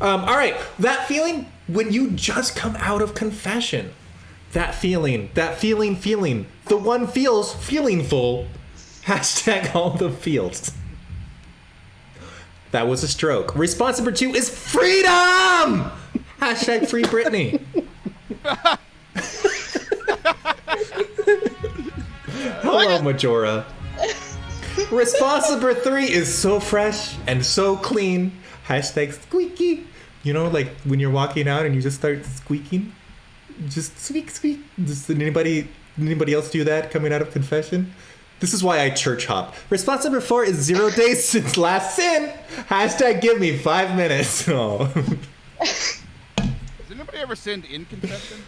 All right. That feeling when you just come out of confession. That feeling. The one feels feeling full. Hashtag all the feels. That was a stroke. Response number 2 is freedom! Hashtag free Britney. Hello, Majora. Response number 3 is so fresh and so clean. Hashtag squeaky. You know, like when you're walking out and you just start squeaking? Just squeak, squeak. Does anybody else do that coming out of confession? This is why I church hop. Response number 4 is 0 days since last sin. Hashtag give me 5 minutes. Oh. Has anybody ever sinned in confession?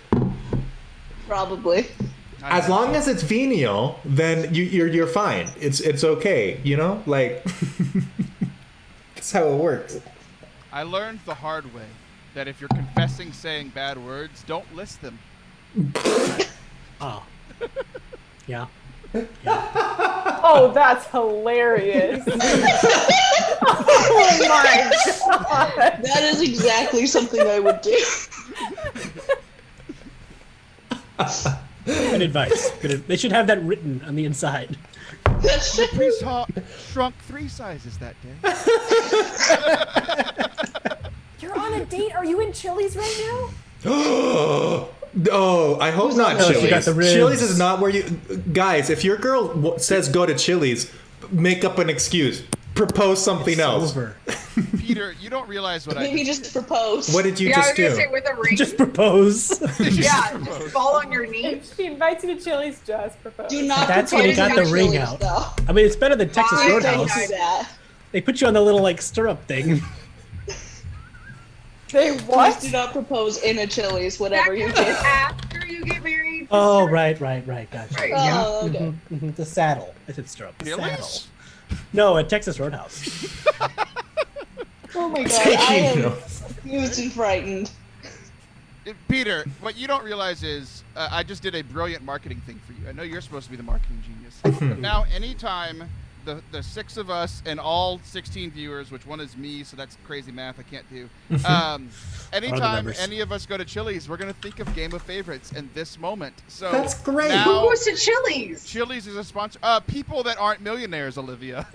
Probably. As long as it's venial, then you're fine. It's okay, you know? Like that's how it works. I learned the hard way that if you're confessing saying bad words, don't list them. Oh. Yeah. Oh, that's hilarious. Oh my god. That is exactly something I would do. Good advice. They should have that written on the inside. Priest shrunk 3 sizes that day. You're on a date? Are you in Chili's right now? Oh, I hope not No, she Chili's. got the ribs. Chili's is not where you... Guys, if your girl says go to Chili's, make up an excuse. Propose something It's else. over. Peter, you don't realize what I Maybe just propose. What did you I just was gonna do? say with a ring. Just propose. yeah, just fall on your knee. If she invites you to Chili's, just propose. Do not That's when he propose got at the ring Chili's, out. though. I mean, it's better than Texas Why Don't Roadhouse. do that. They put you on the little like stirrup thing. They Please what? do not propose in a Chili's, whatever you That do. comes after you get married. Oh, right. Gotcha. Right. Oh, okay. The saddle. I said stirrup. The saddle. Chili's? No, at Texas Roadhouse. Oh my god, Taking I am notes. confused and frightened. Peter, what you don't realize is I just did a brilliant marketing thing for you. I know you're supposed to be the marketing genius. But now, anytime the 6 of us and all 16 viewers, which one is me, so that's crazy math I can't do. Anytime numbers. any of us go to Chili's, we're going to think of Game of Favorites in this moment. So That's great. now- Who goes to Chili's? Chili's is a sponsor. People that aren't millionaires, Olivia.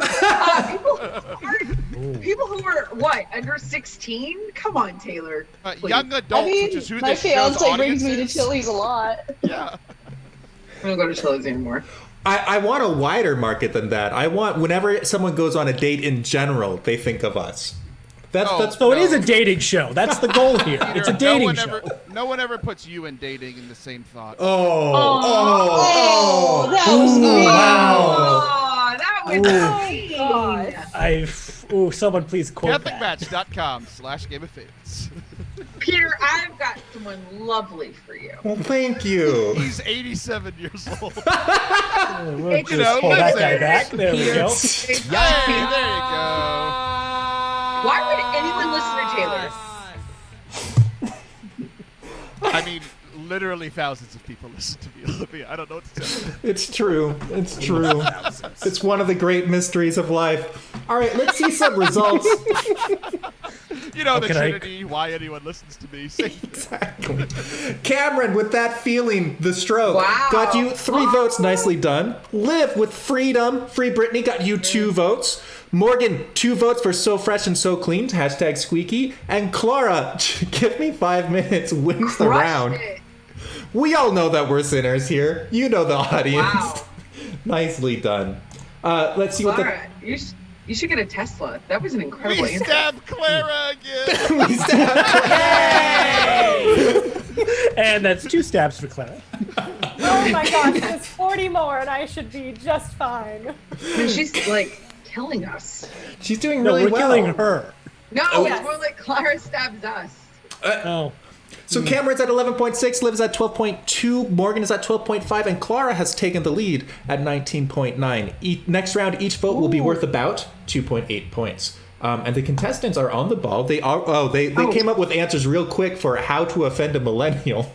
People who are what, under 16? Come on, Taylor. Please. Young adults, I mean, which is who my this show's fiance audience brings me to is. Chili's a lot. Yeah. I don't go to Chili's anymore. I want a wider market than that. I want whenever someone goes on a date in general, they think of us. That's So it is a dating show. That's the goal here. Peter, It's a dating one show. no one ever puts you and dating in the same thought. Oh, that was mean. Wow. Oh, that was mean. Someone please quote that. CatholicMatch.com/Game of Favorites. Peter, I've got someone lovely for you. Well, thank you. He's 87 years old. We'll It's just pull that guy listen. back. There we go. Hey, there you go. Why would anyone listen to Taylor? I mean, literally thousands of people listen to me, Olivia. I don't know what to tell you. It's true. It's true. It's one of the great mysteries of life. All right, let's see some results. You know the can I- Trinity, why anyone listens to me. Same thing. Exactly. Cameron, with that feeling, the stroke, Wow. got you 3 votes. Nicely done. Liv, with freedom, Free Britney, got you 2 votes. Morgan, 2 votes for So Fresh and So Clean, #squeaky. And Clara, give me 5 minutes, wins the Crushed round. it. We all know that we're sinners here. You know the audience. Wow. Nicely done. Let's see Clara, you should get a Tesla. That was an incredible We answer. stabbed Clara again. what we stabbed. And that's 2 stabs for Clara. Oh my gosh, there's 40 more and I should be just fine. And she's like killing us. She's doing No, really we're well. killing her. No, yes. it's more like Clara stabs us. Oh. So Cameron's at 11.6, Liv's at 12.2, Morgan is at 12.5, and Clara has taken the lead at 19.9. Next round, each vote will be worth about 2.8 points. And the contestants are on the ball. They came up with answers real quick for how to offend a millennial.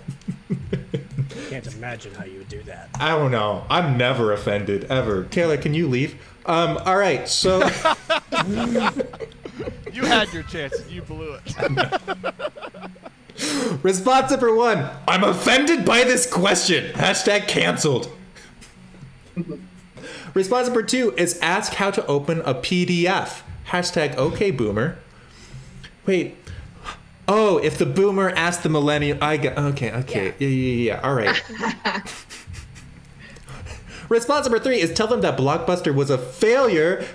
Can't imagine how you would do that. I don't know. I'm never offended, ever. Taylor, can you leave? All right, so... You had your chance and you blew it. Response number 1. I'm offended by this question. #canceled. Response number 2 is ask how to open a PDF. #OKBoomer. Wait. Oh, if the boomer asked the millennial. I get. Okay. Yeah. All right. Response number 3 is tell them that Blockbuster was a failure.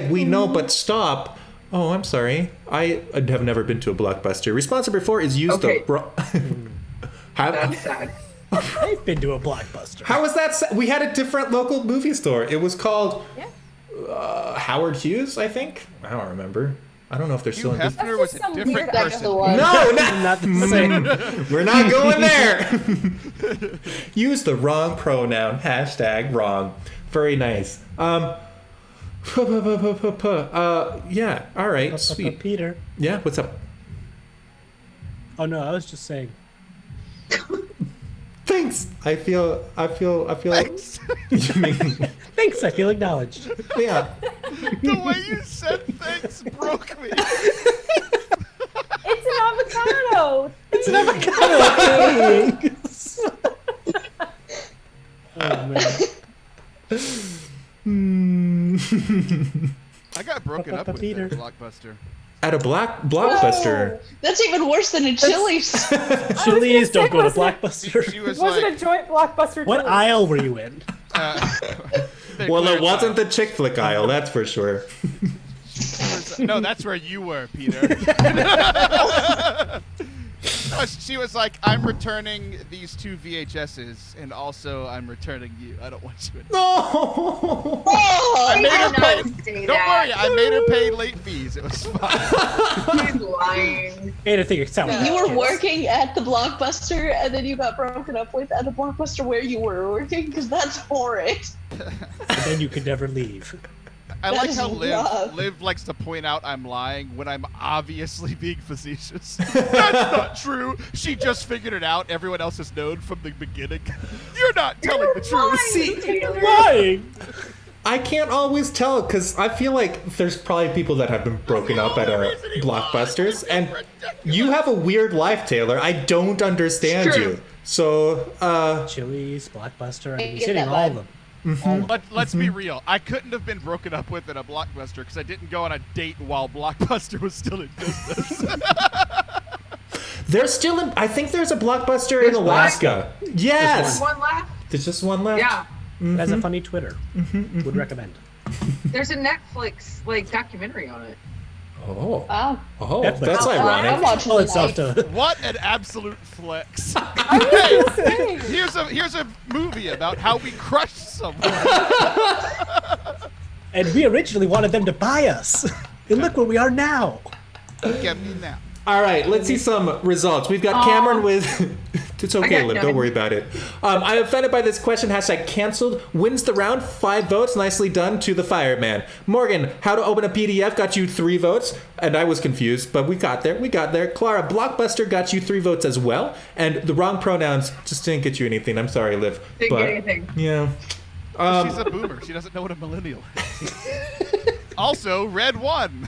#we know but stop. Oh, I'm sorry. I have never been to a Blockbuster. Response number 4 is use Okay. the... That's sad. I've been to a Blockbuster. How was that? We had a different local movie store. It was called Howard Hughes, I think. I don't remember. I don't know if they're still Hugh in business. Hefner was a some different weird That's the person. one. No, not, Not the same. we're not going there. Use the wrong pronoun. #wrong. Very nice. Yeah. All right. Sweet. Peter. Yeah. What's up? Oh no, I was just saying. Thanks. I feel. Thanks. You mean? Thanks, I feel acknowledged. Yeah. The way you said thanks broke me. It's an avocado. It's an avocado. I got broken up with Peter. at Blockbuster. At a blockbuster. That's even worse than a Chili's. Chili's, don't go to was it- Blockbuster. She It was wasn't like, a joint Blockbuster. What Chili's. aisle were you in? they Well, it clarified. wasn't the chick flick aisle, that's for sure. No, that's where you were, Peter. No, she was like, I'm returning these 2 VHSs, and also I'm returning you. I don't want you in. No. Oh, I made her pay. not say Don't that. worry, I made her pay late fees. It was fine. He's lying. Hey, I think it sounds you were working at the Blockbuster and then you got broken up with at the Blockbuster where you were working? Because that's horrid. And then you could never leave. I That like is how rough. Liv likes to point out I'm lying when I'm obviously being facetious. That's not true. She just figured it out. Everyone else has known from the beginning. You're not telling the truth. See, Lying! I can't always tell because I feel like there's probably people that have been broken up at Blockbusters, and you have a weird life, Taylor. I don't understand It's true. you. So, Chili's, Blockbuster, I I'm get hitting that all of vibe. them. Let's be real. I couldn't have been broken up with at a Blockbuster because I didn't go on a date while Blockbuster was still in business. they're still in. I think there's a Blockbuster in There's one. Alaska. Yes, One left. there's just one left. Yeah. It has a funny Twitter. Would recommend. There's a Netflix documentary on it. Oh, Wow. oh, Netflix. that's I'm ironic. watching Oh, it it's now. off to. What an absolute flex! I was saying. Here's a movie about how we crushed someone. And we originally wanted them to buy us. And look where we are now. Get me now. All right, let's see some results. We've got Cameron with. It's okay, got Liv. Don't none. worry about it. I'm offended by this question. Hashtag canceled. Wins the round. 5 votes. Nicely done to the fireman. Morgan, how to open a PDF got you 3 votes. And I was confused, but we got there. We got there. Clara, Blockbuster got you 3 votes as well. And the wrong pronouns just didn't get you anything. I'm sorry, Liv. Didn't but, get anything. Yeah. She's a boomer. She doesn't know what a millennial is. Also, Red won.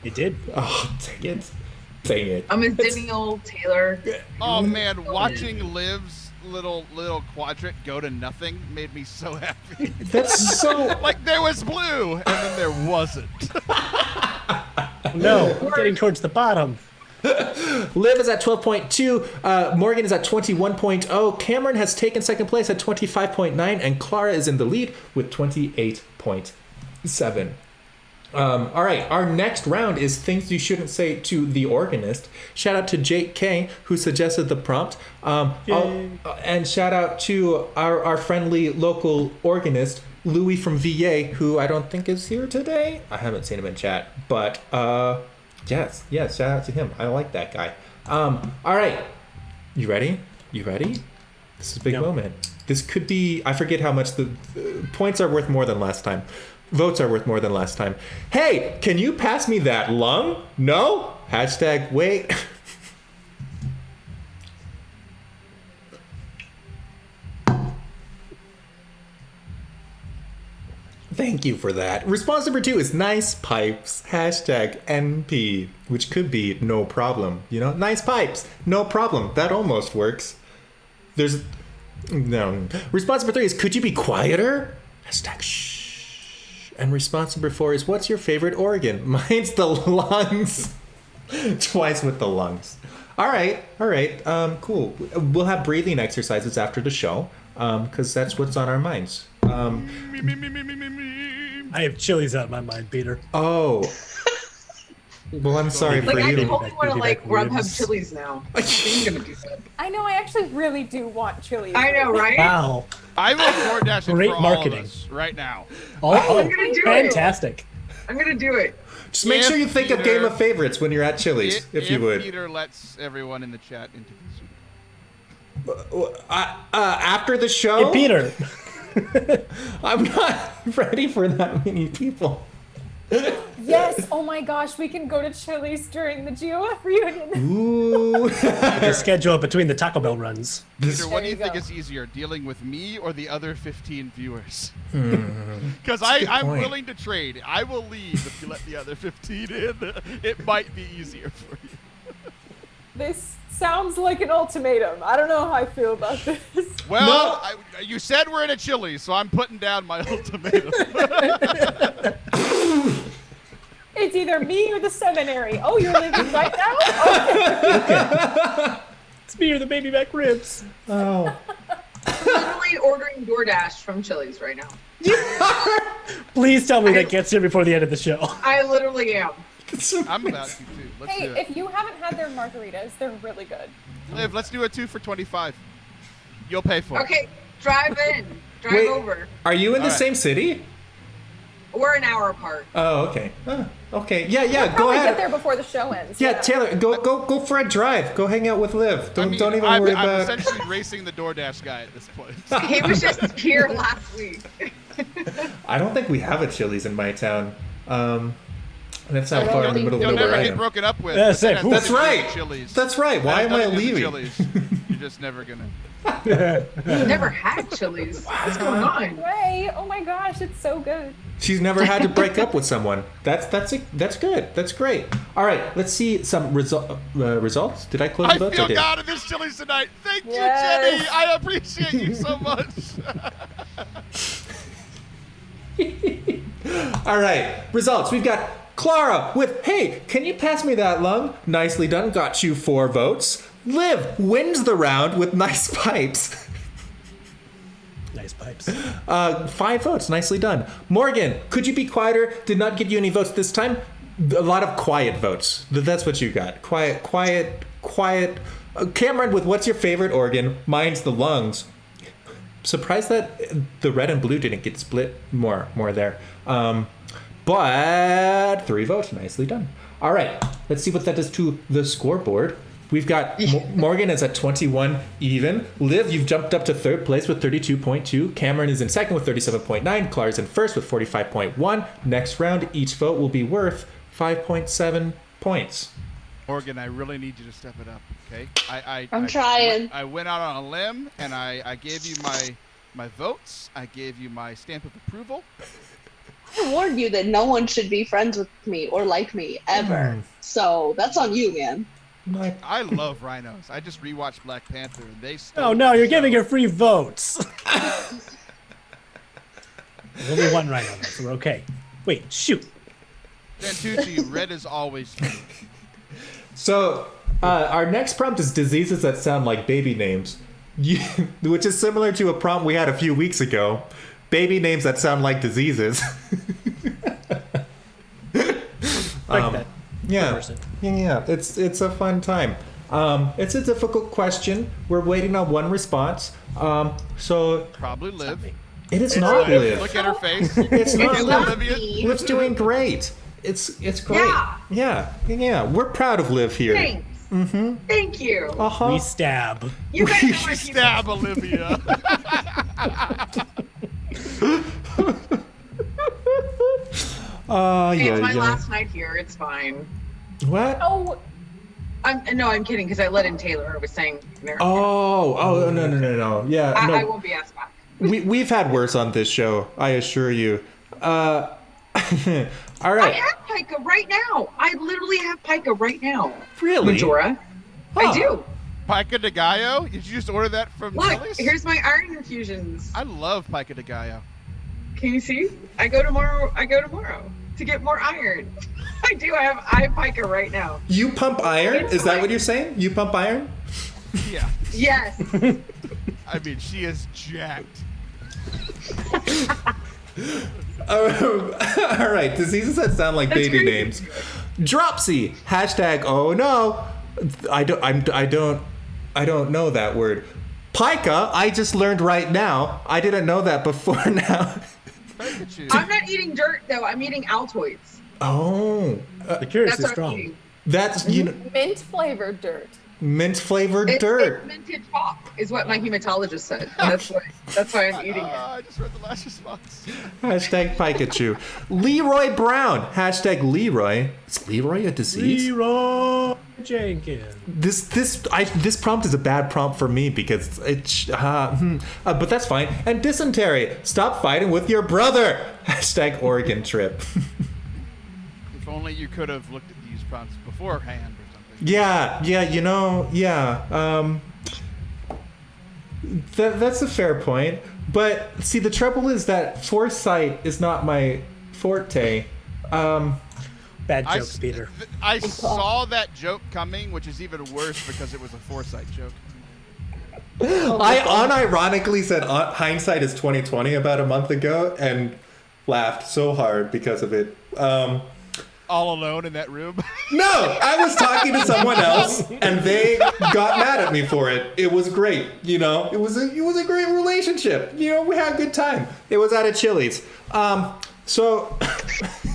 It did. Oh, dang it. Dang it. I'm a Zennial Taylor. Oh man, watching Liv's little quadrant go to nothing made me so happy. That's so. Like there was blue, and then there wasn't. No, we're getting towards the bottom. Liv is at 12.2. Morgan is at 21.0. Cameron has taken second place at 25.9. And Clara is in the lead with 28.7. All right, our next round is things you shouldn't say to the organist. Shout out to Jake K, who suggested the prompt. And shout out to our friendly local organist, Louis from VA, who I don't think is here today. I haven't seen him in chat, but yes, shout out to him. I like that guy. All right, you ready? This is a big moment. This could be, I forget how much the points are worth more than last time. Votes are worth more than last time. Hey, can you pass me that lung? No? Hashtag wait. Thank you for that. Response number 2 is nice pipes. Hashtag NP, which could be no problem. You know, nice pipes, no problem. That almost works. There's no. Response number 3 is could you be quieter? Hashtag shh. And response number 4 is what's your favorite organ? Mine's the lungs. Twice with the lungs. All right. Cool. We'll have breathing exercises after the show, because that's what's on our minds. I have Chili's out of my mind, Peter. Oh. Well, I'm sorry for Like I you. totally want to like Grubhub ribs. Chili's now. I think I'm gonna do that. I know. I actually really do want Chili's. I know, right? Wow. I will DoorDash it Great for all marketing. of us right now. Oh, I'm gonna do it. fantastic. I'm gonna do it. Just make sure you think of Peter- Game of Favorites when you're at Chili's, if you would. Peter lets everyone in the chat into this. After the show, Hey, Peter. I'm not ready for that many people. Yes. Oh my gosh, we can go to Chili's during the GOF reunion. Ooh. The schedule between the Taco Bell runs. Peter, what do There you you think go. is easier, dealing with me or the other 15 viewers? Because That's a good I'm point. willing to trade. I will leave if you let the other 15 in. It might be easier for you. This sounds like an ultimatum. I don't know how I feel about this. Well, you said we're in a Chili's, so I'm putting down my ultimatum. It's either me or the seminary. Oh, you're leaving right now? Okay. It's me or the baby back ribs. Oh. I'm literally ordering DoorDash from Chili's right now. Please tell me that gets here before the end of the show. I literally am. I'm about to, too. Let's Hey, do it. if you haven't had their margaritas, they're really good. Liv, let's do a 2 for $25. You'll pay for it. Okay, drive in. Drive Wait. over. Are you in the All right. same city? We're an hour apart. Oh, okay. Okay. Yeah, go Probably ahead. get there before the show ends. Yeah, Taylor, go for a drive. Go hang out with Liv. Don't even worry I'm about. essentially racing the DoorDash guy at this point. He was just here last week. I don't think we have a Chili's in my town. That's how far in the middle of You'll nowhere never I get am. broken up with. That's it. That has That's nothing to do right. with Chili's. That's right. Why am I Nothing to do with leaving? Chili's. You're just never gonna. Never had Chili's. What's going on? Way. Oh my gosh, it's so good. She's never had to break up with someone. That's good. That's great. All right, let's see some results. Did I close I the votes? feel did. God in this Chili's tonight. Thank you, Yes. Jenny. I appreciate you so much. All right, results. We've got Clara with, hey, can you pass me that lung? Nicely done. Got you 4 votes. Liv wins the round with nice pipes. Nice pipes. 5 votes. Nicely done. Morgan, could you be quieter? Did not get you any votes this time. A lot of quiet votes. That's what you got. Quiet. Cameron with what's your favorite organ? Mine's the lungs. Surprised that the red and blue didn't get split more there. But 3 votes. Nicely done. All right. Let's see what that does to the scoreboard. We've got Morgan is at 21 even. Liv, you've jumped up to 3rd place with 32.2. Cameron is in 2nd with 37.9. Clara's in 1st with 45.1. Next round, each vote will be worth 5.7 points. Morgan, I really need you to step it up, okay? I'm trying. I went out on a limb, and I gave you my votes. I gave you my stamp of approval. I warned you that no one should be friends with me or like me ever. So that's on you, man. I love rhinos. I just rewatched Black Panther, and they stole Oh no, the you're show. giving her free votes. There's only one right on that, so we're okay. Wait, shoot. Santucci, red is always true. So, our next prompt is diseases that sound like baby names, which is similar to a prompt we had a few weeks ago. Baby names that sound like diseases. Like that. Yeah, person. yeah, it's a fun time. It's a difficult question. We're waiting on one response. So Probably Liv. it is not Liv. Look at her face. It's not It's Liv. Olivia. Liv's doing great. It's great. Yeah. We're proud of Liv here. Thanks. Thank you. Uh-huh. We stab. You guys know my people. Stab Olivia. Hey, it's my last night here. It's fine. What? Oh, I'm kidding because I let in Taylor. I was saying. Oh, no. Yeah, no. I won't be asked back. We've had worse on this show, I assure you. All I right. have pica right now. I literally have pica right now. Really? Majora. Huh. I do. Pica de Gallo? Did you just order that from Look, Chili's? here's my iron infusions. I love Pica de Gallo. Can you see? I go tomorrow to get more iron. I do. I have pica right now. You pump iron? It's Is that fine. what you're saying? You pump iron? Yeah. Yes. I mean, she is jacked. All right. Diseases that sound like That's baby crazy. names. Dropsy. # oh no. I don't know that word. Pica, I just learned right now. I didn't know that before now. Pikachu. I'm not eating dirt though. I'm eating Altoids. Oh. The cure is That's what I'm strong. eating. That's mint flavored dirt. mint flavored It's dirt. minted chalk, is what my hematologist said. That's why I'm eating it. I just read the last response. # Pikachu. Leroy Brown. # Leroy. Is Leroy a disease? Leroy Jenkins. This prompt is a bad prompt for me because it's but that's fine. And dysentery. Stop fighting with your brother. # Oregon trip. If only you could have looked at these prompts beforehand or something. Yeah, that's a fair point. But see, the trouble is that foresight is not my forte. Bad jokes, Peter. I saw that joke coming, which is even worse because it was a foresight joke. I unironically said hindsight is 20/20 about a month ago and laughed so hard because of it. All alone in that room. No, I was talking to someone else and they got mad at me for it. It was great, you know. It was a great relationship. You know, we had a good time. It was at a Chili's. So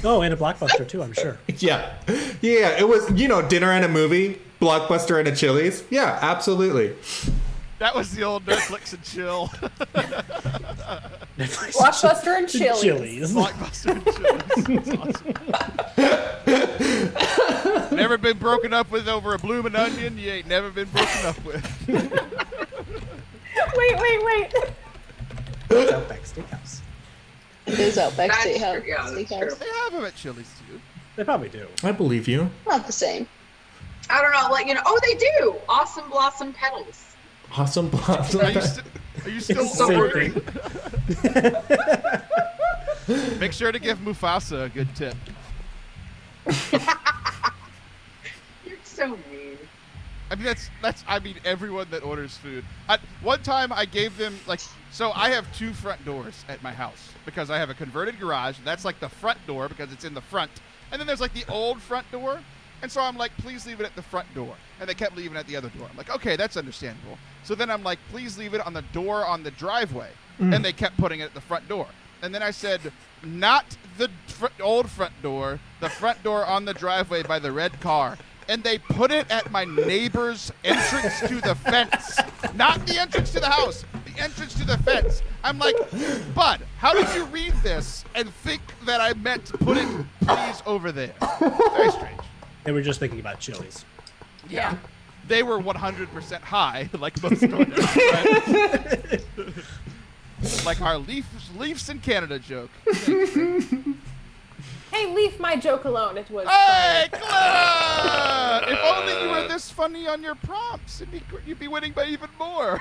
Oh, and a Blockbuster too, I'm sure. yeah, it was, you know, dinner and a movie, Blockbuster and a Chili's. Yeah, absolutely. That was the old Netflix and chill. Blockbuster and Chili's. Blockbuster and Chili's. Awesome. Never been broken up with over a bloomin' onion. You ain't never been broken up with. Wait. It's Outback Steakhouse. It is Outback That's Steakhouse. true, yeah, that's Steakhouse. true. They have them at Chili's too. They probably do. I believe you. Not the same. I don't know, like, you know, oh, they do. Awesome Blossom Petals. Awesome blossom. Are you still It's the same ordering? thing. Make sure to give Mufasa a good tip. You're so mean. I mean, I mean, everyone that orders food. One time I gave them, like, so I have 2 front doors at my house because I have a converted garage. That's like the front door because it's in the front. And then there's like the old front door. And so I'm like, please leave it at the front door. And they kept leaving it at the other door. I'm like, okay, that's understandable. So then I'm like, please leave it on the door on the driveway. And they kept putting it at the front door. And then I said, not the old front door, the front door on the driveway by the red car. And they put it at my neighbor's entrance to the fence. Not the entrance to the house, the entrance to the fence. I'm like, Bud, how did you read this and think that I meant to put it, please, over there? Very strange. They were just thinking about Chili's. Yeah. They were 100% high, like most owners. Right? Like our Leafs in Canada joke. Thanks, Hey, leave my joke alone. It was hey, funny. Clara! If only you were this funny on your prompts, you'd be winning by even more.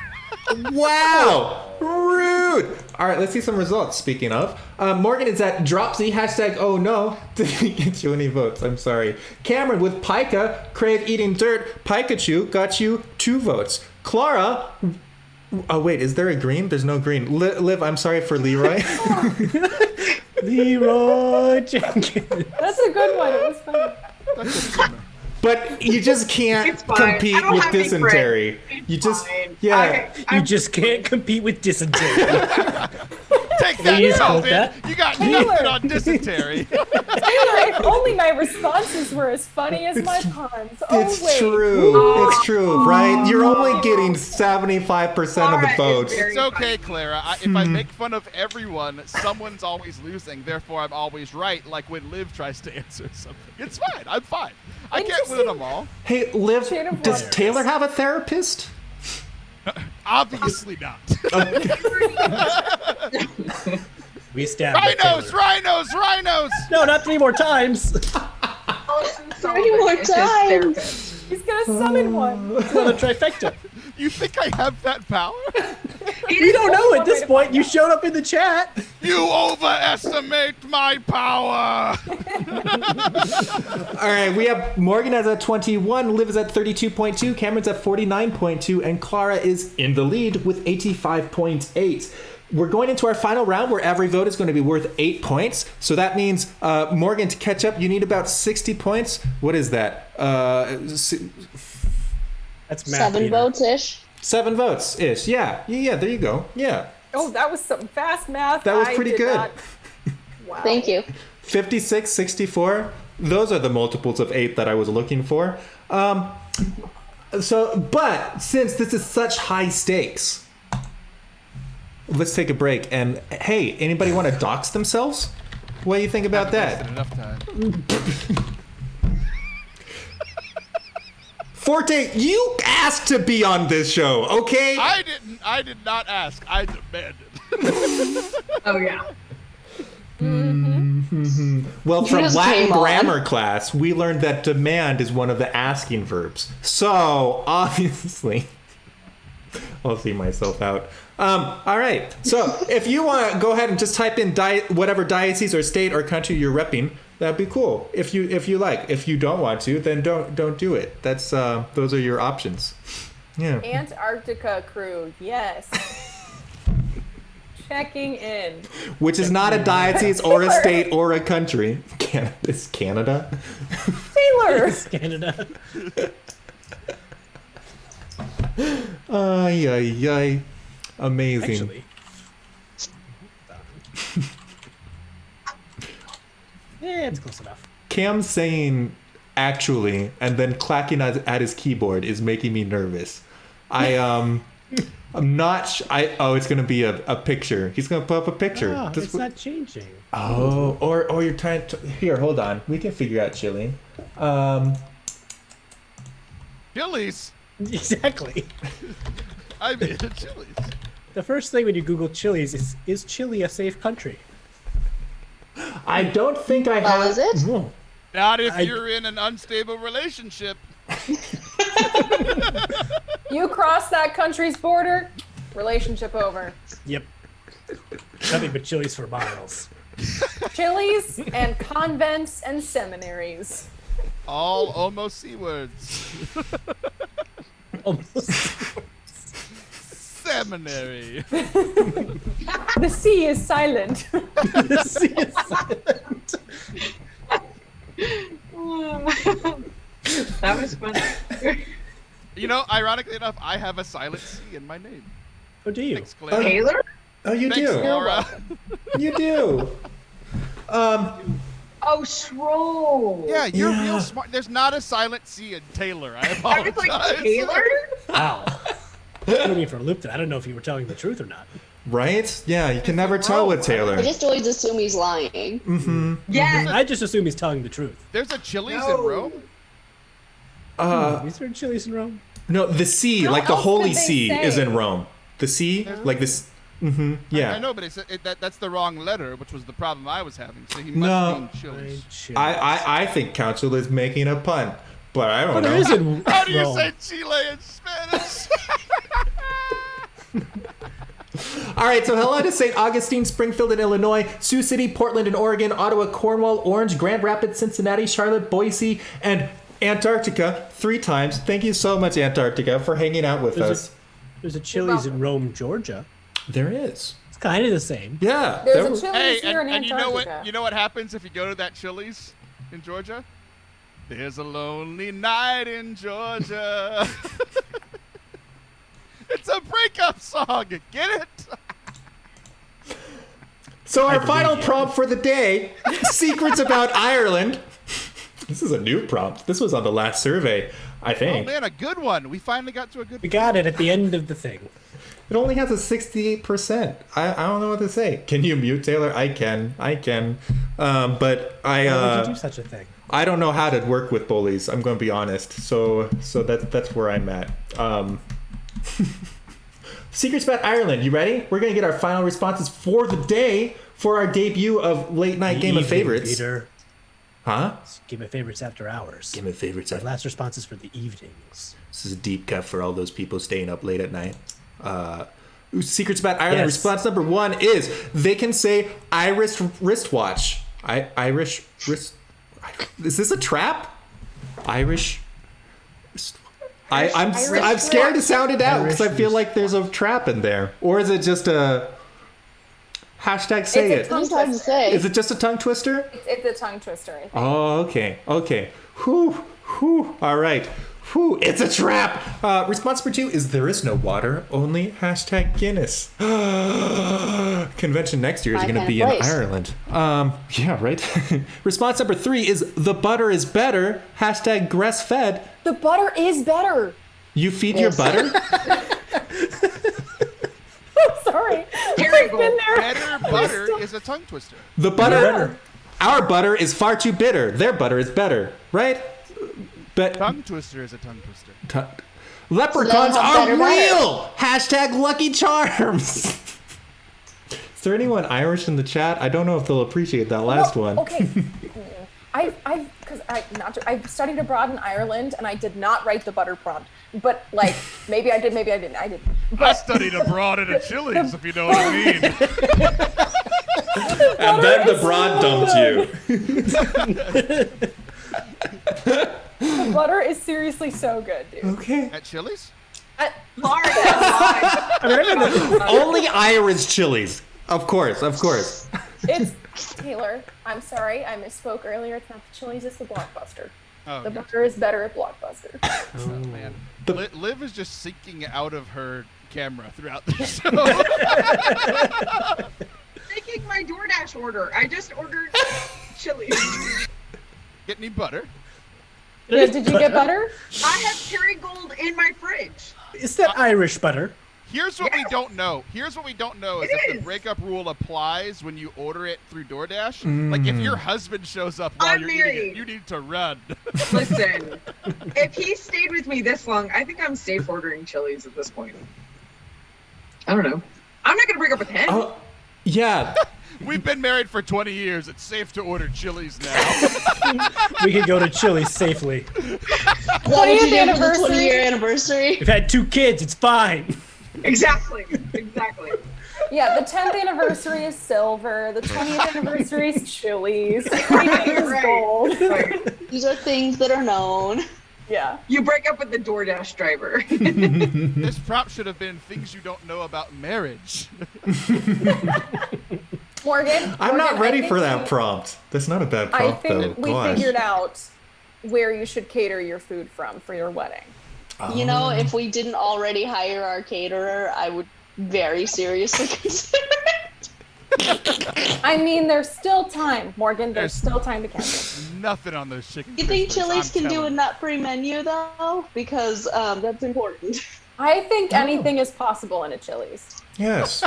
Wow! Rude! All right, let's see some results. Speaking of, Morgan is at Dropsy, hashtag oh no. Didn't get you any votes, I'm sorry. Cameron with Pika, Crave Eating Dirt, Pikachu got you 2 votes. Clara, oh wait, is there a green? There's no green. Liv, I'm sorry for Leroy. Leroy Jenkins. That's a good one. It was funny. That's a bummer. But you just can't It's fine. compete I don't with have any dysentery. friends. It's You just, fine. yeah. You just can't compete with dysentery. Take that, Please hold Melvin. that. You got Taylor. nothing on dysentery. Taylor, if only my responses were as funny as my puns. Oh, It's wait. true. It's true, right? You're only getting 75% of the Clara is votes. very- It's okay, Clara. If I make fun of everyone, someone's always losing. Therefore, I'm always right. Like when Liv tries to answer something. It's fine. I'm fine. I can't win them all. Hey, Liv, Shade of does white. Taylor have a therapist? Obviously not. We stabbed Rhinos, Taylor. rhinos. No, not 3 more times. Allison Three Sullivan more is his times. therapist. He's gonna summon one. Another trifecta. You think I have that power? You don't know at this point. You showed up in the chat. You overestimate my power. All right, we have Morgan as at 21, Liv is at 32.2, Cameron's at 49.2, and Clara is in the lead with 85.8. We're going into our final round where every vote is going to be worth 8 points. So that means, Morgan, to catch up, you need about 60 points. What is that? That's math. 7 Peter. votes-ish. 7 votes-ish. Yeah, there you go. Yeah, Oh, that was some fast math. that was I pretty did good. not- Wow. Thank you. 56, 64. Those are the multiples of 8 that I was looking for. But since this is such high stakes, let's take a break. And hey, anybody want to dox themselves? What do you think about that? Enough time. Forte, you asked to be on this show, okay? I did not ask. I demanded. Oh yeah. Hmm. Well, from just Latin came on. grammar class, we learned that demand is one of the asking verbs. So, obviously, I'll see myself out. All right. So, if you want to go ahead and just type in whatever diocese or state or country you're repping, that'd be cool. If you like. If you don't want to, then don't do it. That's those are your options. Yeah. Antarctica crew, yes. Checking in. Which is not a diocese or a state or a country. It's Canada. Taylor! Canada. Ay, ay, ay. Amazing. Actually. Yeah, it's close enough. Cam saying actually and then clacking at his keyboard is making me nervous. I'm not it's gonna be a picture. He's gonna put up a picture. Oh, it's not changing. Oh, or you're trying to here, hold on. We can figure out chili. Chili's. Exactly. I mean, Chili's. The first thing when you Google Chili's is Chile a safe country? I don't think I have. Oh, is it? No. Not if you're in an unstable relationship. You cross that country's border, relationship over. Yep. Nothing but Chili's for miles. Chilies and convents and seminaries. All almost C words. Almost. Seminary. The sea is silent. The sea is silent. That was fun. You know, ironically enough, I have a silent C in my name. Oh, do you? Thanks, Clara. Taylor? Oh, you Thanks, do. Laura. You do. Oh, Shroll. Yeah, you're real smart. There's not a silent C in Taylor. I I apologize. was like, Taylor? Wow. Threw me for a loop then. I don't know if you were telling the truth or not. Right? Yeah, you can never tell with Taylor. I just always assume he's lying. Mm-hmm. Yes. I just assume he's telling the truth. There's a Chili's No. in Rome. Is there Chili's in Rome? No, the sea, How like the else Holy could they See, say? is in Rome. The sea, like this. Mm-hmm. Yeah. I know, but that's the wrong letter, which was the problem I was having. So he must No. mean Chili's. Chili's. I think Council is making a pun, but I don't But know. it is in How do you Rome. say Chile in Spanish? All right, so hello to St. Augustine, Springfield in Illinois, Sioux City, Portland in Oregon, Ottawa, Cornwall, Orange, Grand Rapids, Cincinnati, Charlotte, Boise, and Antarctica 3 times. Thank you so much, Antarctica, for hanging out with us. There's a Chili's in Rome, Georgia. There is. It's kind of the same. Yeah. There's there a was- Chili's Hey, here in and you know Antarctica. what? You know what happens if you go to that Chili's in Georgia? There's a lonely night in Georgia. It's a breakup song. Get it? So our believe final you. prompt for the day, secrets about Ireland. This is a new prompt. This was on the last survey, I Oh think. man, a good one. We finally got to a good We got it at the end of the thing. It only has a 68%. I don't know what to say. Can you mute, Taylor? I can. But Why would I you do such a thing? I don't know how to work with bullies. I'm going to be honest. So that's where I'm at. Secrets about Ireland. You ready? We're going to get our final responses for the day for our debut of Late Night Game of Evening, Favorites. Peter. Huh? Game of Favorites after hours. Game of Favorites. Our last responses for the evenings. This is a deep cut for all those people staying up late at night. Secrets about Ireland. Yes. Response number 1 is they can say Irish wristwatch. Irish wrist. Is this a trap? Irish. I'm scared to sound it out because I feel like there's a trap in there. Or is it just a hashtag say It's a it? tongue Sometimes twister. say. Is it just a tongue twister? It's a tongue twister, I think. Oh, okay. Whew. All right. Whew. It's a trap. Response number 2 is there is no water, only hashtag Guinness. Convention next year is My going to kind be of in place. Ireland. Yeah, right. Response number 3 is the butter is better, hashtag grass fed. The butter is better. You feed your Yes. butter? Sorry. Terrible. I've been there. Better butter is a tongue twister. The butter, our butter is far too bitter. Their butter is better, right? But Tongue twister is a tongue twister. leprechauns So they have are better butter. real. Hashtag Lucky Charms. there anyone Irish in the chat? I don't know if they'll appreciate that last one. Okay. I've studied abroad in Ireland and I did not write the butter prompt. But like, maybe I did, maybe I didn't. I didn't. I But studied abroad at a Chili's, if you know what I mean. And then the broad dumped you. the butter is seriously so good, dude. Okay. At Chili's? Florida. Only Irish chilies. Of course. It's Taylor. I'm sorry, I misspoke earlier. It's not the Chili's, it's the Blockbuster. Oh, The gotcha. butter is better at Blockbuster. Oh, man. Liv is just sinking out of her camera throughout the show. Taking my DoorDash order. I just ordered chili. Get any butter? Yeah, did you get butter? I have Kerrygold in my fridge. Is that Irish butter? Here's what we don't know. Here's what we don't know is It if the is. breakup rule applies when you order it through DoorDash. Like if your husband shows up while I'm you're eating it, married. you need to run. Listen, if he stayed with me this long, I think I'm safe ordering Chili's at this point. I don't know. I'm not gonna break up with him. Oh, yeah. We've been married for 20 years. It's safe to order Chili's now. We can go to Chili's safely. Is that what you 20th did for the anniversary. 20-year anniversary? We've had 2 kids. It's fine. Exactly. Yeah, the 10th anniversary is silver. The 20th anniversary is Chili's. 20th is Right. gold. Right. These are things that are known. Yeah. You break up with the DoorDash driver. This prompt should have been things you don't know about marriage. Morgan. I'm not Morgan, ready I for think that prompt. That's not a bad I prompt, though. think we Gosh. figured out where you should cater your food from for your wedding. You know, if we didn't already hire our caterer, I would very seriously consider it. I mean, there's still time, Morgan. There's There's- still time to catch it. Nothing on those chicken. You think crispers, Chili's I'm can do a telling nut-free menu, though? Because that's important. I think anything is possible in a Chili's. Yes.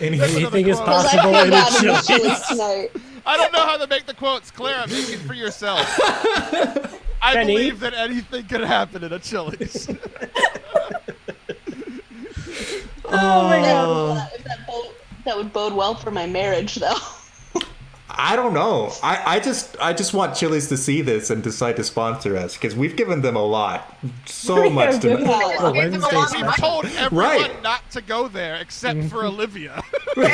Anything is quote. Because I possible in a forgot about Chili's. Chili's tonight. I don't know how to make the quotes. Clara, make it for yourself. I Penny? believe that anything could happen in a Chili's. Oh my god. If that would bode well for my marriage, though. I don't know. I just want Chili's to see this and decide to sponsor us because we've given them a lot, so We much have to. given them a lot. Oh, It's a lot Wednesday's of We've money. told everyone Right. not to go there except for Olivia. And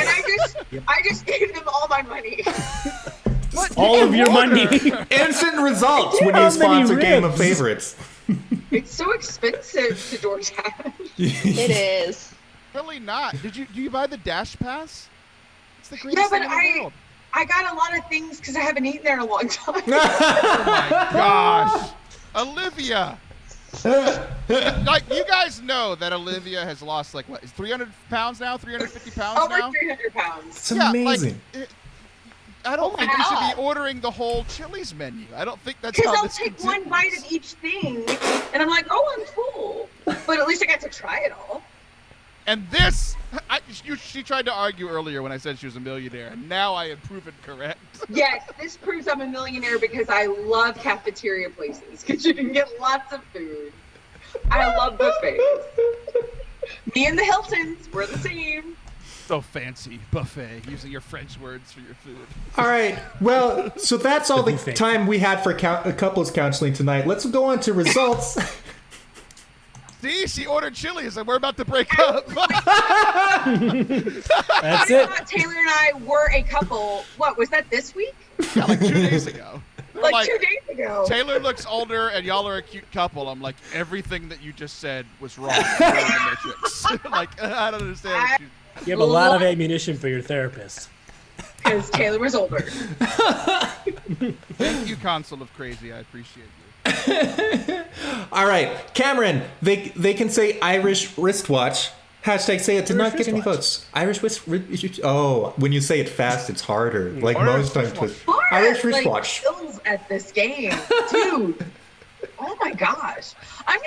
I just gave them all my money. What? All You of your order. money. Instant results when How you many sponsor Game of ribs? Favorites. It's so expensive to DoorDash. It is. Really not. Do you buy the Dash Pass? It's the Yeah, greatest but thing in the world. I got a lot of things because I haven't eaten there in a long time. Oh my gosh. Olivia. Like, you guys know that Olivia has lost, like, what, is 300 pounds now? 350 pounds Over now? 300 pounds. It's amazing. I don't Oh think my you should God. be ordering the whole Chili's menu. I don't think that's Because how I'll this take continues. one bite of each thing, and I'm like, oh, I'm full. But at least I got to try it all. And this, she tried to argue earlier when I said she was a millionaire, and now I am proven correct. Yes, this proves I'm a millionaire because I love cafeteria places because you can get lots of food. I love buffets. Me and the Hiltons, we're the same. So fancy buffet, using your French words for your food. All right. Well, so that's all the buffet. time we had for couples counseling tonight. Let's go on to results. See, she ordered Chili's, and we're about to break up. That's I it. thought Taylor and I were a couple. What, was that this week? Yeah, like 2 days ago. Like 2 days ago. Taylor looks older, and y'all are a cute couple. I'm like, everything that you just said was wrong. You're in the Matrix. Like, I don't understand. What you... You have a lot of ammunition for your therapist. Because Taylor was older. Thank you, Console of Crazy. I appreciate you. All right, Cameron. They can say Irish wristwatch. Hashtag say it did Irish not get any wristwatch. votes. Irish Oh, when you say it fast, it's harder. Like Irish most times. wristwatch. Irish Like, wristwatch. skills at this game, dude. Oh my gosh, I'm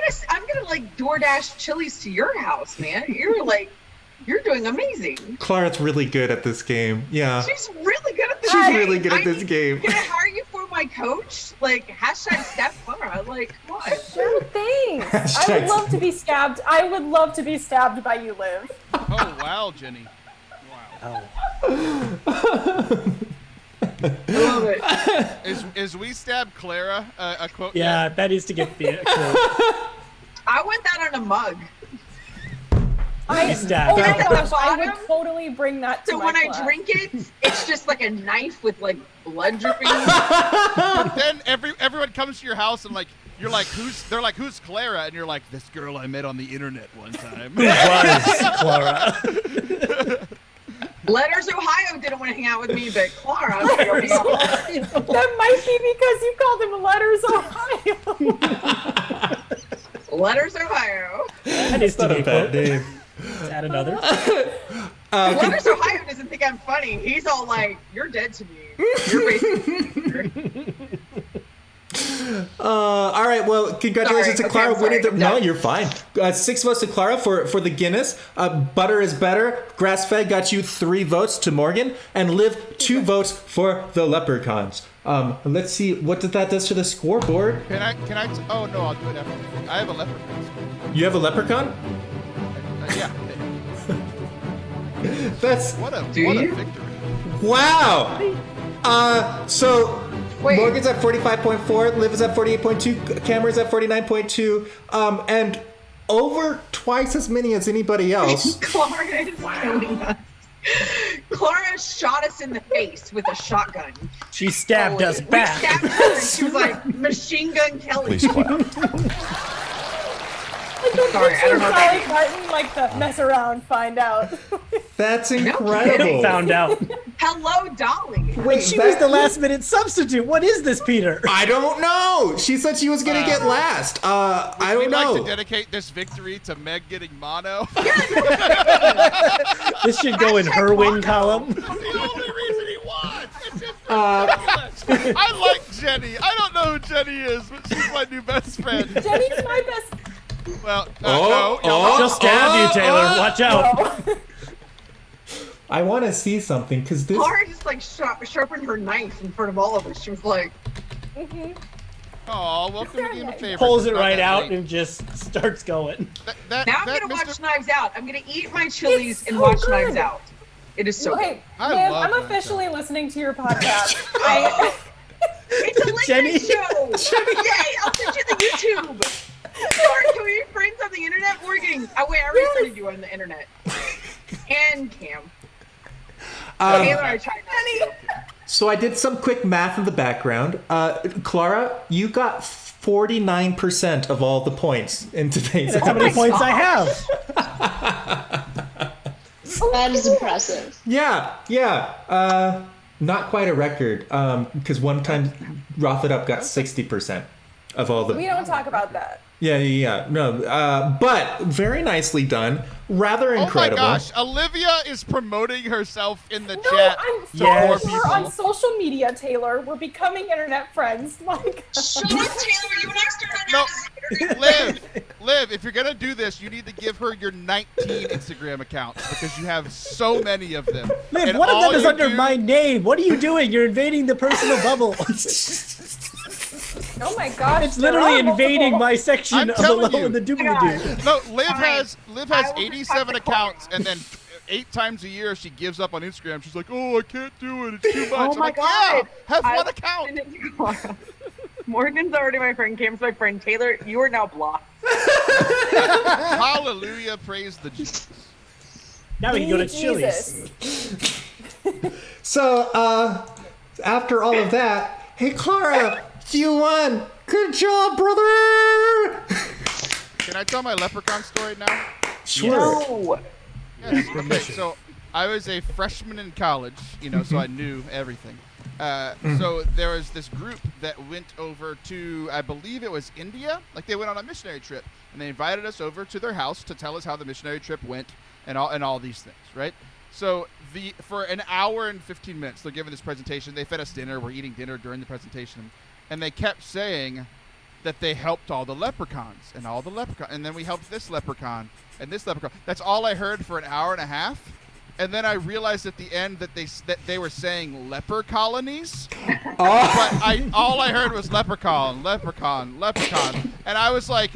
gonna like DoorDash Chili's to your house, man. You're doing amazing. Clara's really good at this game. Yeah. She's really good at this She's game. really good at this game. Can I hire you for my coach? Like hashtag Steph Clara. Like, come on. Sure, thanks. I Hashtag- would love to be stabbed. I would love to be stabbed by you, Liv. Oh, wow, Jenny. Wow. Oh. I love it. Is we stab Clara a quote? Yeah, yet? that needs to get the. I want that on a mug. Stab. Oh my At the gosh, I would bottom? totally bring that to So my when I class. drink it, it's just like a knife with like blood dripping. But then everyone comes to your house and like you're like they're like who's Clara, and you're like, this girl I met on the internet one time. Who was Clara? Letters Ohio didn't want to hang out with me, but Clara. Letters That might be because you called him Letters Ohio. Letters Ohio. That is Not a bad name. Let's add another. Letters Ohio doesn't think I'm funny. He's all like, "You're dead to me. You're basically." All right. Well, congratulations Sorry, to Clara okay, I'm winning the. sorry, No, I'm you're fine. 6 votes to Clara for the Guinness. Butter is better. Grass fed got you 3 votes to Morgan, and Liv 2 votes for the Leprechauns. Let's see what that does to the scoreboard. Can I? Oh no, I'll do it after. I have a leprechaun. You have a leprechaun? Yeah. That's What a you? victory. wow. So Wait. Morgan's at 45.4, Liv is at 48.2, Cameron's at 49.2, and over twice as many as anybody else. Clara is killing us. Clara shot us in the face with a shotgun. She stabbed us We back. stabbed her and she was like, Machine Gun Kelly. Please clap. Sorry, I don't know what that means. Martin, like the mess around, find out. That's kidding. incredible. Found out. Hello, Dolly. Wait, She was the last minute substitute. What is this, Peter? I don't know. She said she was gonna get last. I don't We'd like know. to dedicate this victory to Meg getting mono. This should go in her win column. The only reason he won. It's just ridiculous. I like Jenny. I don't know who Jenny is, but she's my new best friend. Jenny's my best. Well, Oh, no, oh. She'll stab you, Taylor. Watch out. I want to see something because this. Clara just like sharpened her knife in front of all of us. She was like, Oh, welcome to Game of Favorites. Pulls It's it not right that out late. and just starts going. That, now I'm that gonna Mr. watch Knives Out. I'm gonna eat my chilies It's and so watch good. Knives Out. It is so Okay, I Liv, love I'm that officially show. listening to your podcast. It's a late Jenny? night show. Yay! I'll send you the YouTube. Clara, can we be friends on the internet? We're getting. Oh wait, I already friended you on the internet. And Cam. Taylor, I tried not to. So I did some quick math in the background. Clara, you got 49% of all the points in today's That's how many episode. points I have. That is impressive. Yeah. Not quite a record, because one time Roth It Up got 60% of all the. We don't talk about that. Yeah. No, but very nicely done. Rather incredible. Oh my gosh, Olivia is promoting herself in the No, chat I'm to Yes. more so people. on social media, Taylor. We're becoming internet friends. Like, Shut up, Taylor. You and I started out. Liv, if you're gonna do this, you need to give her your 19 Instagram accounts because you have so many of them. Liv, And one of all them is you under do- my name. What are you doing? You're invading the personal bubble. oh my gosh, It's there literally are invading multiple. my section I'm of the telling low you. and the doobly-doo. No, Liv Fine. has I will just 87 have to accounts, call. and then 8 times a year she gives up on Instagram. She's like, "Oh, I can't do it. It's too much." Oh I'm my like, God. "Yeah, have I one will account." send it to Clara. Morgan's already my friend. Cam's my friend. Taylor, you are now blocked. Hallelujah, praise the Jesus. Now we can go to Jesus. Chili's. So, after all of that, hey Clara, you won. Good job, brother. Can I tell my leprechaun story now? Sure. No. Yes. Okay, so I was a freshman in college, so I knew everything. So there was this group that went over to, I believe it was India. Like they went on a missionary trip, and they invited us over to their house to tell us how the missionary trip went and all these things, right? So for an hour and 15 minutes, they're giving this presentation. They fed us dinner. We're eating dinner during the presentation, and they kept saying that they helped all the leprechauns and all the leprechauns, and then we helped this leprechaun and this leprechaun. That's all I heard for an hour and a half. And then I realized at the end that they were saying leper colonies, but all I heard was leprechaun, and I was like,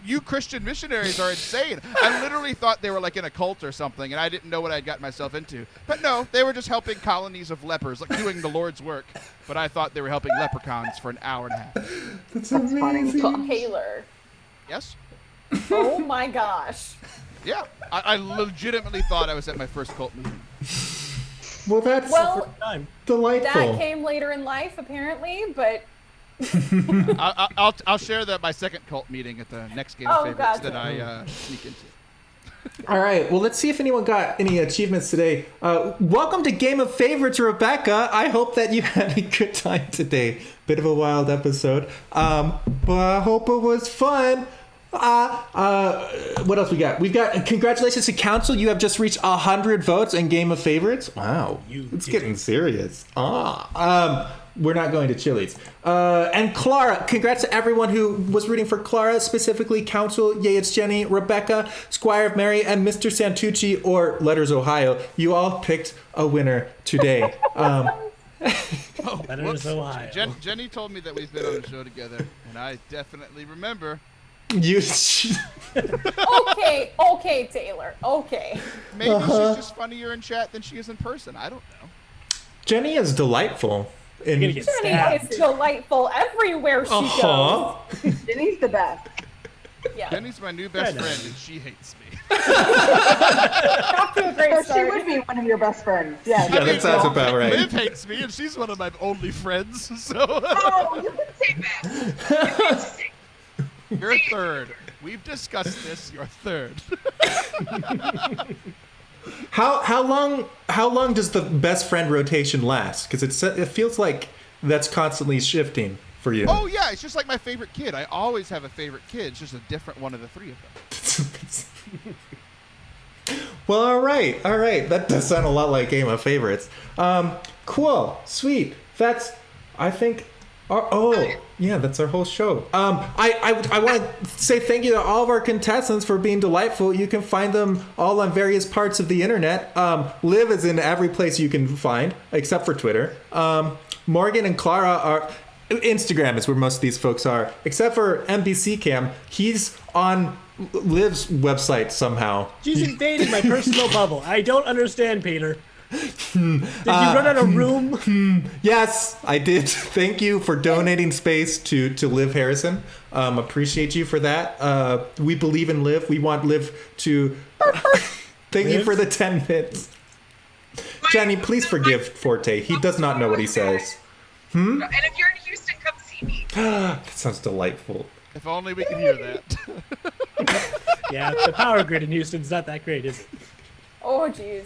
you Christian missionaries are insane. I literally thought they were like in a cult or something, and I didn't know what I'd gotten myself into. But no, they were just helping colonies of lepers, like doing the Lord's work. But I thought they were helping leprechauns for an hour and a half. That's amazing. Taylor. Yes? Oh my gosh. Yeah. I legitimately thought I was at my first cult meeting. Well, that's Well, Time. delightful. that came later in life, apparently, but I'll share my second cult meeting at the next Game of Oh, Favorites gotcha. that I sneak into. All right. Well, let's see if anyone got any achievements today. Welcome to Game of Favorites, Rebecca. I hope that you had a good time today. Bit of a wild episode, but I hope it was fun. What else we got? We've got congratulations to Council. You have just reached 100 votes in Game of Favorites. Wow, it's getting serious. We're not going to Chili's. And Clara, congrats to everyone who was rooting for Clara, specifically Council, Yay It's Jenny, Rebecca, Squire of Mary, and Mr. Santucci, or Letters Ohio. You all picked a winner today. Letters Ohio. Jenny told me that we've been on the show together, and I definitely remember. You. okay, Taylor. Okay. Maybe she's just funnier in chat than she is in person. I don't know. Jenny is delightful. You're gonna get Jenny stabbed. is delightful everywhere she Uh-huh. goes. Jenny's the best. Yeah. Jenny's my new best I know. friend, and she hates me. Off to a great So she start. would be one of your best friends. Yeah. Yeah, that sounds about right. Liv hates me, and she's one of my only friends. So Oh, you can say that. you're third. We've discussed this. You're third. How long does the best friend rotation last? Because it feels like that's constantly shifting for you. Oh yeah, it's just like my favorite kid. I always have a favorite kid. It's just a different one of the three of them. Well, all right. That does sound a lot like Game of Favorites. Cool, sweet. That's, I think. Yeah, that's our whole show. I want to say thank you to all of our contestants for being delightful. You can find them all on various parts of the internet. Liv is in every place you can find, except for Twitter. Morgan and Clara are... Instagram is where most of these folks are, except for MBC Cam. He's on Liv's website somehow. She's invaded my personal bubble. I don't understand, Peter. Did you run out of room? Yes, I did. Thank you for donating space to Liv Harrison. Appreciate you for that. We believe in Liv. We want Liv to... Thank you for the 10 bits. Jenny, please forgive Forte. He does not know what he says. And if you're in Houston, come see me. That sounds delightful. If only we could hear that. Yeah, the power grid in Houston's not that great, is it? Oh, jeez.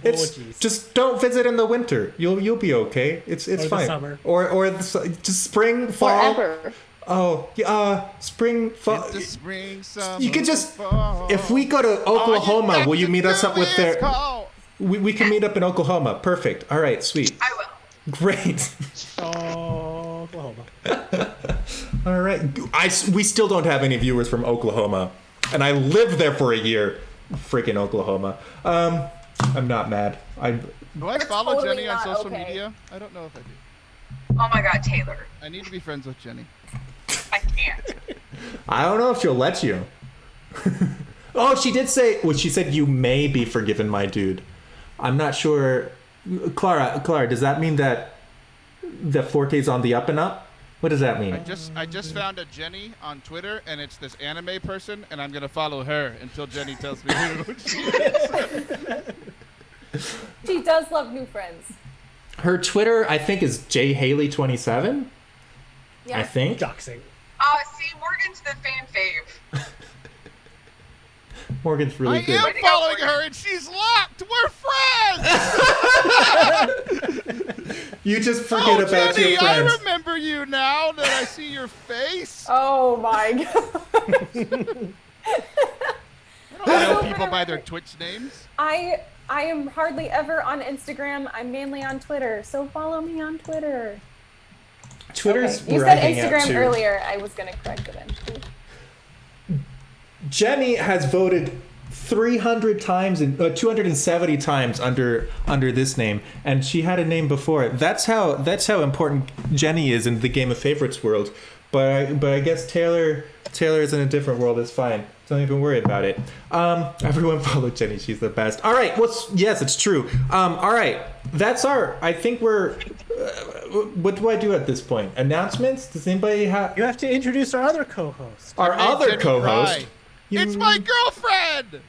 It's jeez. just don't visit in the winter. You'll be okay. It's Or the fine. summer. Or just spring, fall. Forever. Oh, yeah, spring, fall. It's the spring, summer, You could just, fall. if we go to Oklahoma, All you will you got meet to us up do with is their? call. We can meet up in Oklahoma. Perfect. All right, sweet. I will. Great. Oh, Oklahoma. All right. We still don't have any viewers from Oklahoma, and I lived there for a year. Freaking Oklahoma. I'm not mad. Do I follow totally Jenny on not social okay. media? I don't know if I do. Oh my God, Taylor. I need to be friends with Jenny. I can't. I don't know if she'll let you. Oh, she did say. Well, she said you may be forgiven, my dude. I'm not sure. Clara, does that mean that Forte's on the up and up? What does that mean? I just found a Jenny on Twitter, and it's this anime person, and I'm gonna follow her until Jenny tells me who she is. She does love new friends. Her Twitter, I think, is jhaley27. Yeah. I think. Doxing. See, Morgan's the fan fave. Morgan's really I good. am following her, and she's locked. We're friends. You just forget about Jenny, your friends. I remember you now that I see your face. Oh my god. I don't know people by their Twitch names. I am hardly ever on Instagram. I'm mainly on Twitter, so follow me on Twitter. Twitter's Okay. You where I said hang out, Instagram too. earlier. I was gonna correct it eventually. Jenny has voted 300 times and 270 times under this name, and she had a name before it. That's how important Jenny is in the Game of Favorites world. but I guess Taylor is in a different world. It's fine. Don't even worry about it. Everyone follow Jenny. She's the best. All right. Yes, it's true. All right. That's I think we're. What do I do at this point? Announcements? Does anybody have? You have to introduce our other co-host. Our other Jenny co-host. cry. It's my girlfriend.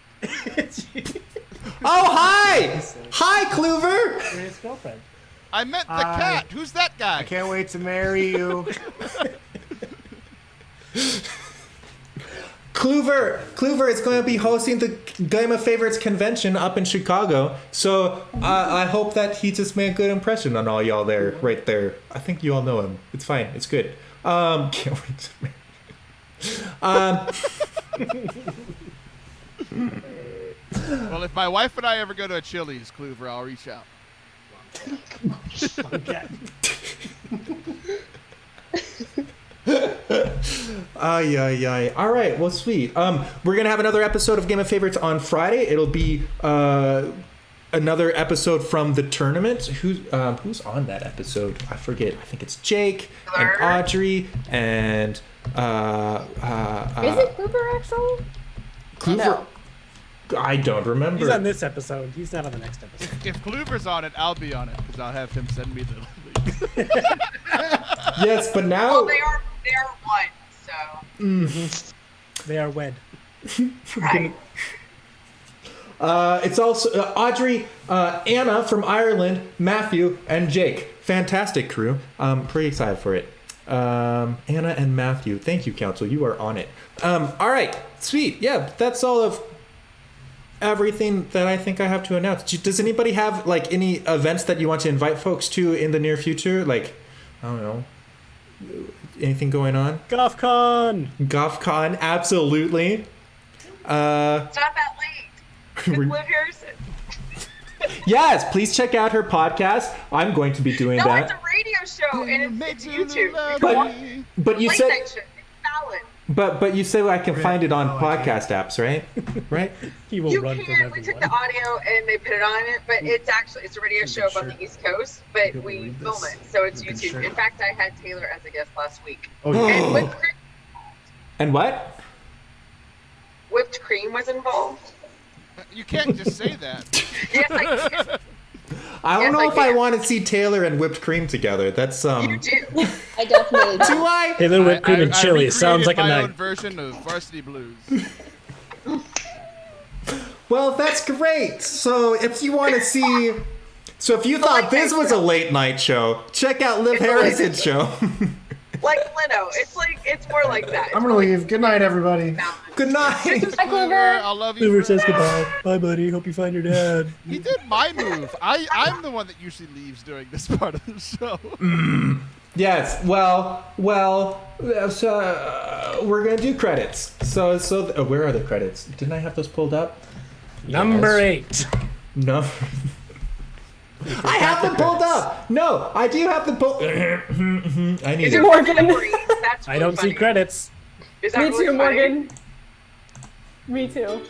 Oh, hi! Hi, Kluver! You're his girlfriend. I meant the Hi. cat. Who's that guy? I can't wait to marry you. Kluver is going to be hosting the Game of Favorites convention up in Chicago. So I hope that he just made a good impression on all y'all there, right there. I think you all know him. It's fine. It's good. Can't wait to marry. Well, if my wife and I ever go to a Chili's, Kluver, I'll reach out. Okay. Ay. All right. Well, sweet. We're gonna have another episode of Game of Favorites on Friday. It'll be another episode from the tournament. Who's on that episode? I forget. I think it's Jake and Audrey and Is it Cooper actually? Kluver. No. I don't remember. He's on this episode. He's not on the next episode. If Kluver's on it, I'll be on it because I'll have him send me the link. Yes, but now Well, they are one, so They are wed. right. it's also Audrey, Anna from Ireland, Matthew, and Jake. Fantastic crew. Pretty excited for it. Anna and Matthew. Thank you, Council. You are on it. All right. Sweet. Yeah, that's all of everything that I think I have to announce. Does anybody have like any events that you want to invite folks to in the near future? Like, I don't know, anything going on? GothCon, absolutely. It's not that late. With Liv Harrison. Yes, please check out her podcast. I'm going to be doing No, that. it's a radio show and it's YouTube. But you Late said night show. It's valid. but you said I can find it on No, I podcast apps, right? Right? he will You run from can. We took the everyone. audio and they put it on it, but it's a radio show up on the East Coast, but You'll we believe film this. it, so it's Look at YouTube. shirt. In fact, I had Taylor as a guest last week. Oh, And And what? whipped cream was involved. You can't just say that. Yes, I can. I don't Yes, know I if I can. want to see Taylor and whipped cream together. That's You do. I definitely do. do I? Taylor whipped cream and I chili. Sounds like a recreated my own night. version of Varsity Blues. Well, that's great. So if you want to see, so if you thought late this night was a show. late night show, check out Liv It's a late Harrison's night show. Like Leno. It's more like that. I'm gonna leave. Good night, everybody. Good night. Hi, Clover. I love you. Clover says forever. goodbye. Bye, buddy. Hope you find your dad. He did my move. I'm the one that usually leaves during this part of the show. Yes. Well. So we're gonna do credits. So where are the credits? Didn't I have those pulled up? Number Yes. 8. No. I have them pulled up. No, I do have them pulled. I need Is it. it Morgan. That's I really don't see funny. credits. Is that Me really too, funny? Morgan. Me too.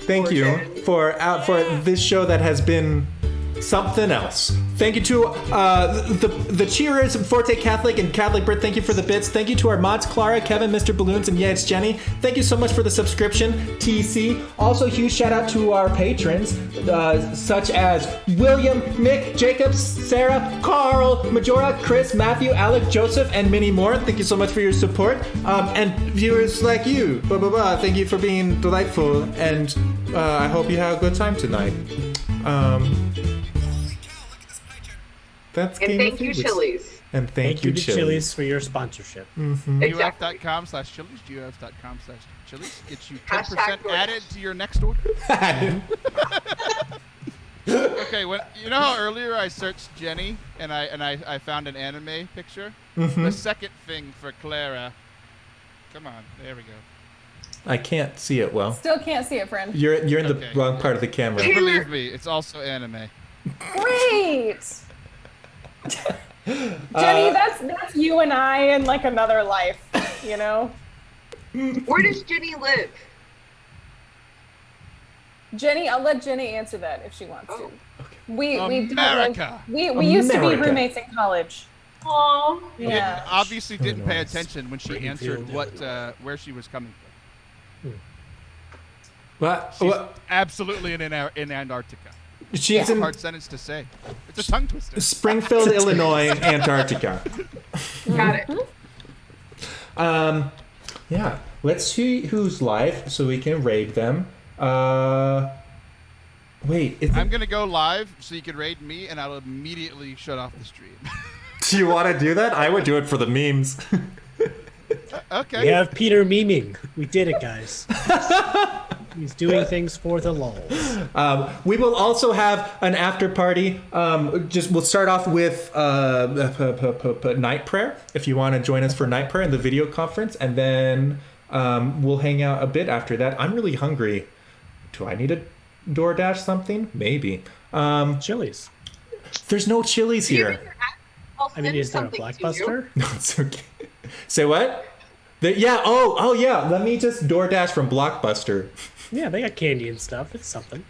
Thank you for this show that has been something else. Thank you to the cheerers, Forte Catholic and Catholic Brit. Thank you for the bits. Thank you to our mods, Clara, Kevin, Mr. Balloons, and yeah, it's Jenny. Thank you so much for the subscription, TC. Also, huge shout out to our patrons, such as William, Nick, Jacobs, Sarah, Carl, Majora, Chris, Matthew, Alec, Joseph, and many more. Thank you so much for your support. And viewers like you, thank you for being delightful, and I hope you have a good time tonight. That's And Game thank of you, Favorites. Chili's. And thank you, to Chili's. Chili's for your sponsorship. Exactly. GUF.com/Chili's, GUF.com/Chili's. Gets you 10% Hashtag added to your next order. Okay, you know how earlier I searched Jenny and I found an anime picture? The second thing for Clara. Come on, there we go. I can't see it well. Still can't see it, friend. You're in the Okay. wrong part of the camera. Believe me, it's also anime. Great. Jenny, that's you and I in like another life, you know? Where does Jenny live? Jenny, I'll let Jenny answer that if she wants to. We don't live, America. we used to be America. roommates in college. Aw. Yeah. Obviously didn't pay Illinois. attention when she Greenfield, answered Illinois. where she was coming from. What? She's absolutely in Antarctica. She's It's a in hard sentence to say. It's a tongue twister. Springfield, Illinois, Antarctica. Got it. Yeah. Let's see who's live so we can raid them. Wait, I'm gonna go live so you can raid me, and I'll immediately shut off the stream. do you want to do that? I would do it for the memes. Okay. We have Peter memeing. We did it, guys. He's doing things for the lulz. We will also have an after party. We'll start off with night prayer. If you want to join us for night prayer in the video conference, and then we'll hang out a bit after that. I'm really hungry. Do I need to DoorDash something? Maybe. Chili's. There's no Chili's here. I'll I mean, send is there a something to you. Blockbuster? No, it's okay. Say what? Yeah. Oh yeah. Let me just DoorDash from Blockbuster. Yeah, they got candy and stuff. It's something.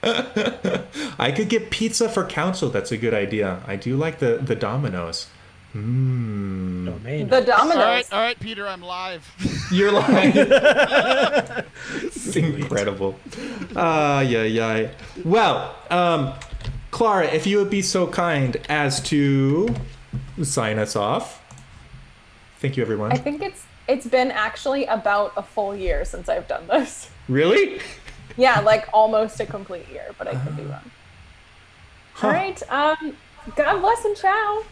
I could get pizza for council. That's a good idea. I do like the Domino's. Oh, man. The Domino's. All right, Peter, I'm live. You're lying. It's incredible. Yeah. Well, Clara, if you would be so kind as to sign us off. Thank you, everyone. I think it's been actually about a full year since I've done this. Really? Yeah, like almost a complete year, but I could be wrong. Huh. All right. God bless and ciao.